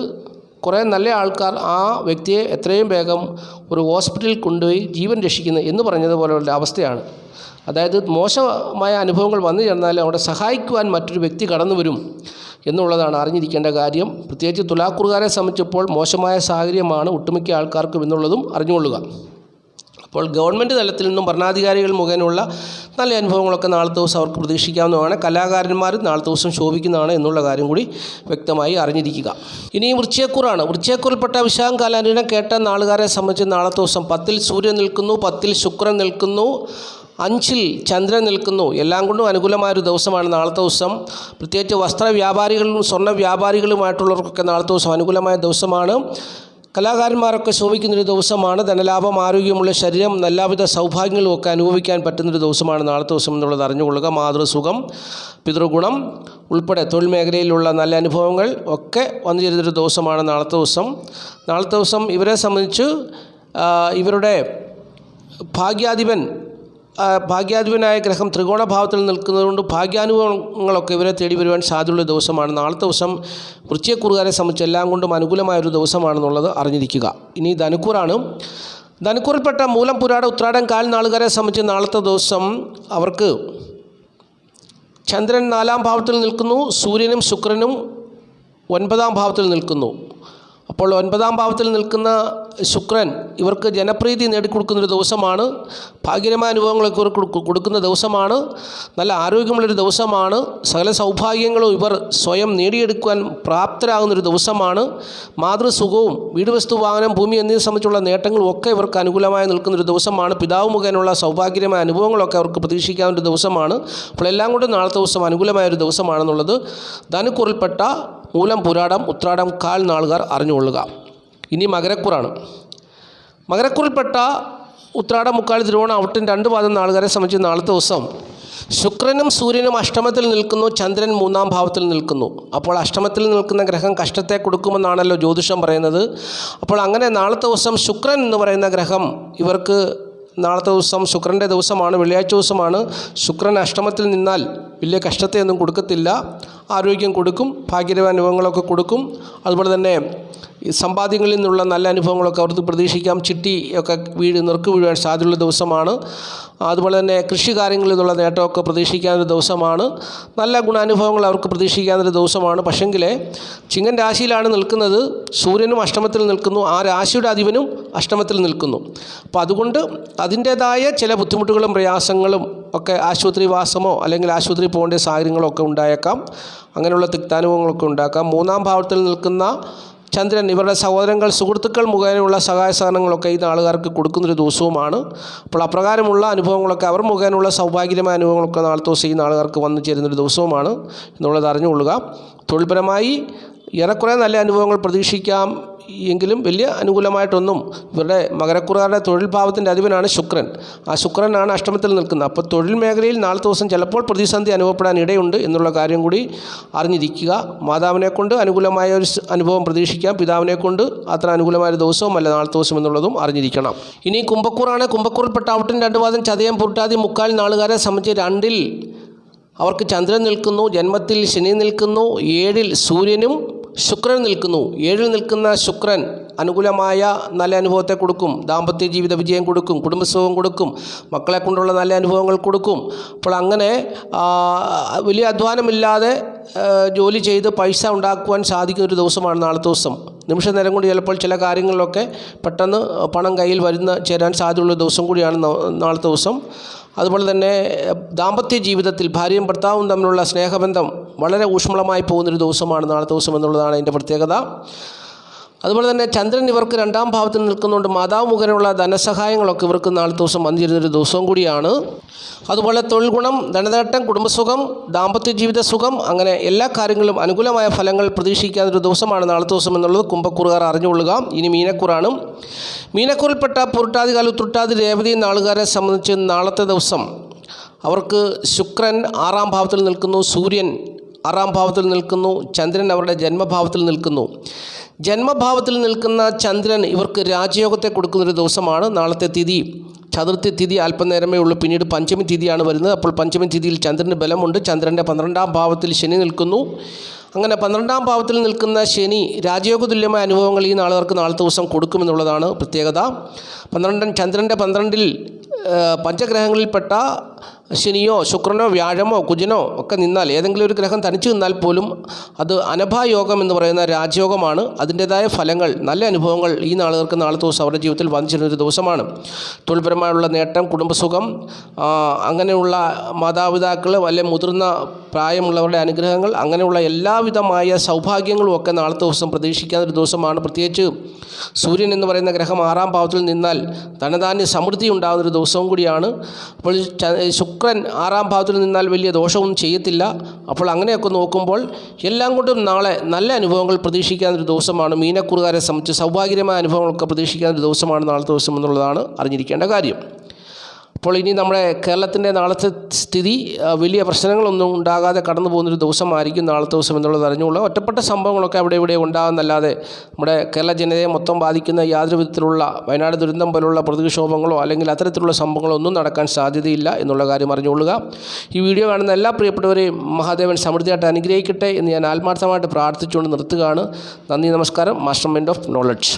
കുറേ നല്ല ആൾക്കാർ ആ വ്യക്തിയെ എത്രയും വേഗം ഒരു ഹോസ്പിറ്റലിൽ കൊണ്ടുപോയി ജീവൻ രക്ഷിക്കുന്നു എന്ന് പറഞ്ഞതുപോലെയുള്ള അവസ്ഥയാണ്. അതായത് മോശമായ അനുഭവങ്ങൾ വന്നു ചേർന്നാൽ അവിടെ സഹായിക്കുവാൻ മറ്റൊരു വ്യക്തി കടന്നു വരും എന്നുള്ളതാണ് അറിഞ്ഞിരിക്കേണ്ട കാര്യം. പ്രത്യേകിച്ച് തുലാക്കൂറുകാരെ സംബന്ധിച്ചപ്പോൾ മോശമായ സാഹചര്യമാണ് ഒട്ടുമിക്ക ആൾക്കാർക്കും എന്നുള്ളതും അറിഞ്ഞുകൊള്ളുക. അപ്പോൾ ഗവൺമെൻറ് തലത്തിൽ നിന്നും ഭരണാധികാരികൾ മുഖേനയുള്ള നല്ല അനുഭവങ്ങളൊക്കെ നാളത്തെ ദിവസം അവർക്ക് പ്രതീക്ഷിക്കാവുന്നതാണ്. കലാകാരന്മാർ നാളത്തെ ദിവസം ശോഭിക്കുന്നതാണ് എന്നുള്ള കാര്യം കൂടി വ്യക്തമായി അറിഞ്ഞിരിക്കുക. ഇനി വൃശ്ചികക്കൂറാണ്. വൃശ്ചികക്കൂറിൽപ്പെട്ട വിശാഖം കാലാനുദിനം കേട്ട നാളുകാരെ സംബന്ധിച്ച് നാളത്തെ ദിവസം 10-ൽ സൂര്യൻ നിൽക്കുന്നു, 10-ൽ ശുക്രൻ നിൽക്കുന്നു, 5-ൽ ചന്ദ്രൻ നിൽക്കുന്നു. എല്ലാം കൊണ്ടും അനുകൂലമായൊരു ദിവസമാണ് നാളത്തെ ദിവസം. പ്രത്യേകിച്ച് വസ്ത്ര വ്യാപാരികളും സ്വർണ്ണ വ്യാപാരികളുമായിട്ടുള്ളവർക്കൊക്കെ നാളത്തെ ദിവസം അനുകൂലമായ ദിവസമാണ്. കലാകാരന്മാരൊക്കെ ശോഭിക്കുന്നൊരു ദിവസമാണ്. ധനലാഭം, ആരോഗ്യമുള്ള ശരീരം, എല്ലാവിധ സൗഭാഗ്യങ്ങളും ഒക്കെ അനുഭവിക്കാൻ പറ്റുന്നൊരു ദിവസമാണ് നാളത്തെ ദിവസം എന്നുള്ളത് അറിഞ്ഞുകൊള്ളുക. മാതൃസുഖം, പിതൃഗുണം ഉൾപ്പെടെ തൊഴിൽ മേഖലയിലുള്ള നല്ല അനുഭവങ്ങൾ ഒക്കെ വന്നു ചേരുന്നൊരു ദിവസമാണ് നാളത്തെ ദിവസം. നാളത്തെ ദിവസം ഇവരെ സംബന്ധിച്ച് ഇവരുടെ ഭാഗ്യാധിപനായ ഗ്രഹം ത്രികോണഭാവത്തിൽ നിൽക്കുന്നതുകൊണ്ട് ഭാഗ്യാനുഭവങ്ങളൊക്കെ ഇവരെ തേടി വരുവാൻ സാധ്യതയുള്ള ദിവസമാണ്. നാളത്തെ ദിവസം വൃശ്ചികക്കൂറുകാരെ സംബന്ധിച്ച് എല്ലാം കൊണ്ടും അനുകൂലമായൊരു ദിവസമാണെന്നുള്ളത് അറിഞ്ഞിരിക്കുക. ഇനി ധനുക്കൂറാണ്. ധനുക്കൂറിൽപ്പെട്ട മൂലം, പുരാടം, ഉത്രാടം, കാൽ നാളുകാരെ സംബന്ധിച്ച് നാളത്തെ ദിവസം അവർക്ക് ചന്ദ്രൻ 4-ാം ഭാവത്തിൽ നിൽക്കുന്നു, സൂര്യനും ശുക്രനും 9-ാം ഭാവത്തിൽ നിൽക്കുന്നു. അപ്പോൾ 9-ാം ഭാവത്തിൽ നിൽക്കുന്ന ശുക്രൻ ഇവർക്ക് ജനപ്രീതി നേടിക്കൊടുക്കുന്നൊരു ദിവസമാണ്. ഭാഗ്യകരമായ അനുഭവങ്ങളൊക്കെ ഇവർക്ക് കൊടുക്കുന്ന ദിവസമാണ്. നല്ല ആരോഗ്യമുള്ളൊരു ദിവസമാണ്. സകല സൗഭാഗ്യങ്ങളും ഇവർ സ്വയം നേടിയെടുക്കുവാൻ പ്രാപ്തരാകുന്നൊരു ദിവസമാണ്. മാതൃസുഖവും വീട്, വസ്തു, വാഹനം, ഭൂമി എന്നിവയെ സംബന്ധിച്ചുള്ള നേട്ടങ്ങളും ഒക്കെ ഇവർക്ക് അനുകൂലമായി നിൽക്കുന്നൊരു ദിവസമാണ്. പിതാവ് മുഖേനയുള്ള സൗഭാഗ്യകരമായ അനുഭവങ്ങളൊക്കെ അവർക്ക് പ്രതീക്ഷിക്കാവുന്ന ദിവസമാണ്. അപ്പോൾ എല്ലാം കൊണ്ടും നാളത്തെ ദിവസം അനുകൂലമായൊരു ദിവസമാണെന്നുള്ളത് ധനുക്കൂറിൽപ്പെട്ട മൂലം, പുരാടം, ഉത്രാടം, കാൽ നാളുകാർ അറിഞ്ഞുകൊള്ളുക. ഇനി മകരക്കൂറാണ്. മകരക്കൂറിൽപ്പെട്ട ഉത്രാടം, മുക്കാൽ, തിരുവോണം, ഔട്ടം 2 പാദം നാളുകാരെ സംബന്ധിച്ച് നാളത്തെ ദിവസം ശുക്രനും സൂര്യനും അഷ്ടമത്തിൽ നിൽക്കുന്നു, ചന്ദ്രൻ 3-ാം ഭാവത്തിൽ നിൽക്കുന്നു. അപ്പോൾ അഷ്ടമത്തിൽ നിൽക്കുന്ന ഗ്രഹം കഷ്ടത്തെ കൊടുക്കുമെന്നാണല്ലോ ജ്യോതിഷം പറയുന്നത്. അപ്പോൾ അങ്ങനെ നാളത്തെ ദിവസം ശുക്രൻ എന്ന് പറയുന്ന ഗ്രഹം ഇവർക്ക് നാളത്തെ ദിവസം ശുക്രൻ്റെ ദിവസമാണ്, വെള്ളിയാഴ്ച ദിവസമാണ്. ശുക്രൻ അഷ്ടമത്തിൽ നിന്നാൽ വലിയ കഷ്ടത്തെയൊന്നും കൊടുക്കത്തില്ല. ആരോഗ്യം കൊടുക്കും, ഭാഗ്യകരമായ അനുഭവങ്ങളൊക്കെ കൊടുക്കും. അതുപോലെ തന്നെ സമ്പാദ്യങ്ങളിൽ നിന്നുള്ള നല്ല അനുഭവങ്ങളൊക്കെ അവർക്ക് പ്രതീക്ഷിക്കാം. ചിട്ടി ഒക്കെ നിറക്ക് വീഴാൻ സാധ്യതയുള്ള ദിവസമാണ്. അതുപോലെ തന്നെ കൃഷി കാര്യങ്ങളിൽ നിന്നുള്ള നേട്ടമൊക്കെ പ്രതീക്ഷിക്കാവുന്ന ദിവസമാണ്. നല്ല ഗുണാനുഭവങ്ങൾ അവർക്ക് പ്രതീക്ഷിക്കാവുന്ന ദിവസമാണ്. പക്ഷെങ്കിൽ ചിങ്ങൻ രാശിയിലാണ് നിൽക്കുന്നത്, സൂര്യനും അഷ്ടമത്തിൽ നിൽക്കുന്നു, ആ രാശിയുടെ അധിപനും അഷ്ടമത്തിൽ നിൽക്കുന്നു. അപ്പോൾ അതുകൊണ്ട് അതിൻ്റേതായ ചില ബുദ്ധിമുട്ടുകളും പ്രയാസങ്ങളും ഒക്കെ ആശുപത്രിവാസമോ അല്ലെങ്കിൽ ആശുപത്രി പോകേണ്ട സാഹചര്യങ്ങളോ ഒക്കെ ഉണ്ടായേക്കാം. അങ്ങനെയുള്ള തിക്താനുഭവങ്ങളൊക്കെ ഉണ്ടാക്കാം. 3-ാം ഭാവത്തിൽ നിൽക്കുന്ന ചന്ദ്രൻ ഇവരുടെ സഹോദരങ്ങൾ, സുഹൃത്തുക്കൾ മുഖേനയുള്ള സഹായ സഹകരണങ്ങളൊക്കെ ഈ നാളുകാർക്ക് കൊടുക്കുന്നൊരു ദിവസവുമാണ്. അപ്പോൾ അപ്രകാരമുള്ള അനുഭവങ്ങളൊക്കെ അവർ മുഖേനയുള്ള സൗഭാഗ്യമായ അനുഭവങ്ങളൊക്കെ നാളത്തെ ദിവസം ഈ നാളുകാർക്ക് വന്നു ചേരുന്നൊരു ദിവസവുമാണ് എന്നുള്ളത് അറിഞ്ഞുകൊള്ളുക. തൊഴിൽപരമായി ഏറെക്കുറെ നല്ല അനുഭവങ്ങൾ പ്രതീക്ഷിക്കാം. എങ്കിലും വലിയ അനുകൂലമായിട്ടൊന്നും ഇവരുടെ മകരക്കൂറുകാരുടെ തൊഴിൽ ഭാവത്തിൻ്റെ അധിപനാണ് ശുക്രൻ. ആ ശുക്രനാണ് അഷ്ടമത്തിൽ നിൽക്കുന്നത്. അപ്പോൾ തൊഴിൽ മേഖലയിൽ നാളത്തെ ദിവസം ചിലപ്പോൾ പ്രതിസന്ധി അനുഭവപ്പെടാൻ ഇടയുണ്ട് എന്നുള്ള കാര്യം കൂടി അറിഞ്ഞിരിക്കുക. മാതാവിനെ കൊണ്ട് അനുകൂലമായ ഒരു അനുഭവം പ്രതീക്ഷിക്കാം. പിതാവിനെ കൊണ്ട് അത്ര അനുകൂലമായൊരു ദിവസവുമല്ല നാളത്തെ ദിവസം എന്നുള്ളതും അറിഞ്ഞിരിക്കണം. ഇനി കുംഭക്കൂറാണ്. കുംഭക്കൂറിൽപ്പെട്ട ഔട്ടം 2 പാദം ചതയം, പുരുട്ടാതി, മുക്കാൽ നാളുകാരെ സംബന്ധിച്ച് 2-ൽ അവർക്ക് ചന്ദ്രൻ നിൽക്കുന്നു, ജന്മത്തിൽ ശനി നിൽക്കുന്നു, 7-ൽ സൂര്യനും ശുക്രൻ നിൽക്കുന്നു. 7-ൽ നിൽക്കുന്ന ശുക്രൻ അനുകൂലമായ നല്ല അനുഭവത്തെ കൊടുക്കും. ദാമ്പത്യ ജീവിത വിജയം കൊടുക്കും, കുടുംബസുഖം കൊടുക്കും, മക്കളെ കൊണ്ടുള്ള നല്ല അനുഭവങ്ങൾ കൊടുക്കും. അപ്പോൾ അങ്ങനെ വലിയ അധ്വാനമില്ലാതെ ജോലി ചെയ്ത് പൈസ ഉണ്ടാക്കുവാൻ സാധിക്കുന്ന ഒരു ദിവസമാണ് നാളത്തെ ദിവസം. നിമിഷ നേരം കൊണ്ട് ചിലപ്പോൾ ചില കാര്യങ്ങളിലൊക്കെ പെട്ടെന്ന് പണം കയ്യിൽ ചേരാൻ സാധ്യതയുള്ള ദിവസം കൂടിയാണ് നാളത്തെ ദിവസം. അതുപോലെ തന്നെ ദാമ്പത്യ ജീവിതത്തിൽ ഭാര്യയും ഭർത്താവും തമ്മിലുള്ള സ്നേഹബന്ധം വളരെ ഊഷ്മളമായി പോകുന്നൊരു ദിവസമാണ് നാളത്തെ ദിവസം എന്നുള്ളതാണ് അതിൻ്റെ പ്രത്യേകത. അതുപോലെ തന്നെ ചന്ദ്രൻ ഇവർക്ക് 2-ാം ഭാവത്തിൽ നിൽക്കുന്നുണ്ട്. മാതാവ് മുഖേനയുള്ള ധനസഹായങ്ങളൊക്കെ ഇവർക്ക് നാളത്തെ ദിവസം വന്നിരുന്നൊരു ദിവസവും കൂടിയാണ്. അതുപോലെ തൊഴിൽ ഗുണം, ധനനേട്ടം, കുടുംബസുഖം, ദാമ്പത്യ ജീവിത സുഖം, അങ്ങനെ എല്ലാ കാര്യങ്ങളും അനുകൂലമായ ഫലങ്ങൾ പ്രതീക്ഷിക്കാവുന്നൊരു ദിവസമാണ് നാളത്തെ ദിവസം എന്നുള്ളത് കുംഭക്കൂറുകാർ അറിഞ്ഞുകൊള്ളുക. ഇനി മീനക്കൂറാണ്. മീനക്കൂറിൽപ്പെട്ട പുരുട്ടാതി, കാൽ, ഉത്രട്ടാതി, രേവതി നാളുകാരെ സംബന്ധിച്ച് നാളത്തെ ദിവസം അവർക്ക് ശുക്രൻ 6-ാം ഭാവത്തിൽ നിൽക്കുന്നു, സൂര്യൻ 6-ാം ഭാവത്തിൽ നിൽക്കുന്നു, ചന്ദ്രൻ അവരുടെ ജന്മഭാവത്തിൽ നിൽക്കുന്നു. ജന്മഭാവത്തിൽ നിൽക്കുന്ന ചന്ദ്രൻ ഇവർക്ക് രാജയോഗത്തെ കൊടുക്കുന്നൊരു ദിവസമാണ്. നാളത്തെ തിഥി ചതുർത്ഥി തിഥി അല്പനേരമേ ഉള്ളൂ, പിന്നീട് പഞ്ചമി തിഥിയാണ് വരുന്നത്. അപ്പോൾ പഞ്ചമി തിഥിയിൽ ചന്ദ്രന് ബലമുണ്ട്. ചന്ദ്രൻ്റെ 12-ാം ഭാവത്തിൽ ശനി നിൽക്കുന്നു. അങ്ങനെ 12-ാം ഭാവത്തിൽ നിൽക്കുന്ന ശനി രാജയോഗ തുല്യമായ അനുഭവങ്ങൾ ഈ നാളുകാർക്ക് നാളത്തെ ദിവസം കൊടുക്കുമെന്നുള്ളതാണ് പ്രത്യേകത. ചന്ദ്രൻ്റെ 12-ൽ പഞ്ചഗ്രഹങ്ങളിൽപ്പെട്ട ശനിയോ ശുക്രനോ വ്യാഴമോ കുജനോ ഒക്കെ നിന്നാൽ, ഏതെങ്കിലും ഒരു ഗ്രഹം തനിച്ചു നിന്നാൽ പോലും അത് അനഭായോഗം എന്ന് പറയുന്ന രാജയോഗമാണ്. അതിൻ്റേതായ ഫലങ്ങൾ, നല്ല അനുഭവങ്ങൾ ഈ നാളുകാർക്ക് നാളത്തെ ദിവസം അവരുടെ ജീവിതത്തിൽ വന്നു ചേരുന്നൊരു ദിവസമാണ്. തൊഴിൽപരമായുള്ള നേട്ടം, കുടുംബസുഖം, അങ്ങനെയുള്ള മാതാപിതാക്കൾ അല്ലെങ്കിൽ മുതിർന്ന പ്രായമുള്ളവരുടെ അനുഗ്രഹങ്ങൾ, അങ്ങനെയുള്ള എല്ലാവിധമായ സൗഭാഗ്യങ്ങളും ഒക്കെ നാളത്തെ ദിവസം പ്രതീക്ഷിക്കാവുന്ന ഒരു ദിവസമാണ്. പ്രത്യേകിച്ച് സൂര്യൻ എന്ന് പറയുന്ന ഗ്രഹം 6-ാം ഭാവത്തിൽ നിന്നാൽ ധനധാന്യ സമൃദ്ധി ഉണ്ടാകുന്നൊരു ദിവസവും കൂടിയാണ്. അപ്പോൾ ശുക്രൻ 6-ാം ഭാവത്തിൽ നിന്നാൽ വലിയ ദോഷമൊന്നും ചെയ്യത്തില്ല. അപ്പോൾ അങ്ങനെയൊക്കെ നോക്കുമ്പോൾ എല്ലാം കൊണ്ടും നാളെ നല്ല അനുഭവങ്ങൾ പ്രതീക്ഷിക്കാവുന്നൊരു ദിവസമാണ്. മീനക്കുറുകാരെ സംബന്ധിച്ച് സൗഭാഗ്യമായ അനുഭവങ്ങളൊക്കെ പ്രതീക്ഷിക്കാവുന്നൊരു ദിവസമാണ് നാളത്തെ ദിവസം എന്നുള്ളതാണ് അറിഞ്ഞിരിക്കേണ്ട കാര്യം. അപ്പോൾ ഇനി നമ്മുടെ കേരളത്തിൻ്റെ നാളത്തെ സ്ഥിതി വലിയ പ്രശ്നങ്ങളൊന്നും ഉണ്ടാകാതെ കടന്നു പോകുന്നൊരു ദിവസമായിരിക്കും നാളത്തെ ദിവസം എന്നുള്ളത് അറിഞ്ഞുകൊള്ളുക. ഒറ്റപ്പെട്ട സംഭവങ്ങളൊക്കെ അവിടെ ഇവിടെ ഉണ്ടാകുന്നല്ലാതെ നമ്മുടെ കേരള ജനതയെ മൊത്തം ബാധിക്കുന്ന യാതൊരു വിധത്തിലുള്ള വയനാട് ദുരന്തം പോലുള്ള പ്രതിക്ഷോഭങ്ങളോ അല്ലെങ്കിൽ അത്തരത്തിലുള്ള സംഭവങ്ങളോ ഒന്നും നടക്കാൻ സാധ്യതയില്ല എന്നുള്ള കാര്യം അറിഞ്ഞുകൊള്ളുക. ഈ വീഡിയോ കാണുന്ന എല്ലാ പ്രിയപ്പെട്ടവരെയും മഹാദേവൻ സമൃദ്ധിയായിട്ട് അനുഗ്രഹിക്കട്ടെ എന്ന് ഞാൻ ആത്മാർത്ഥമായിട്ട് പ്രാർത്ഥിച്ചുകൊണ്ട് നിർത്തുകയാണ്. നന്ദി, നമസ്കാരം. Master mind of knowledge.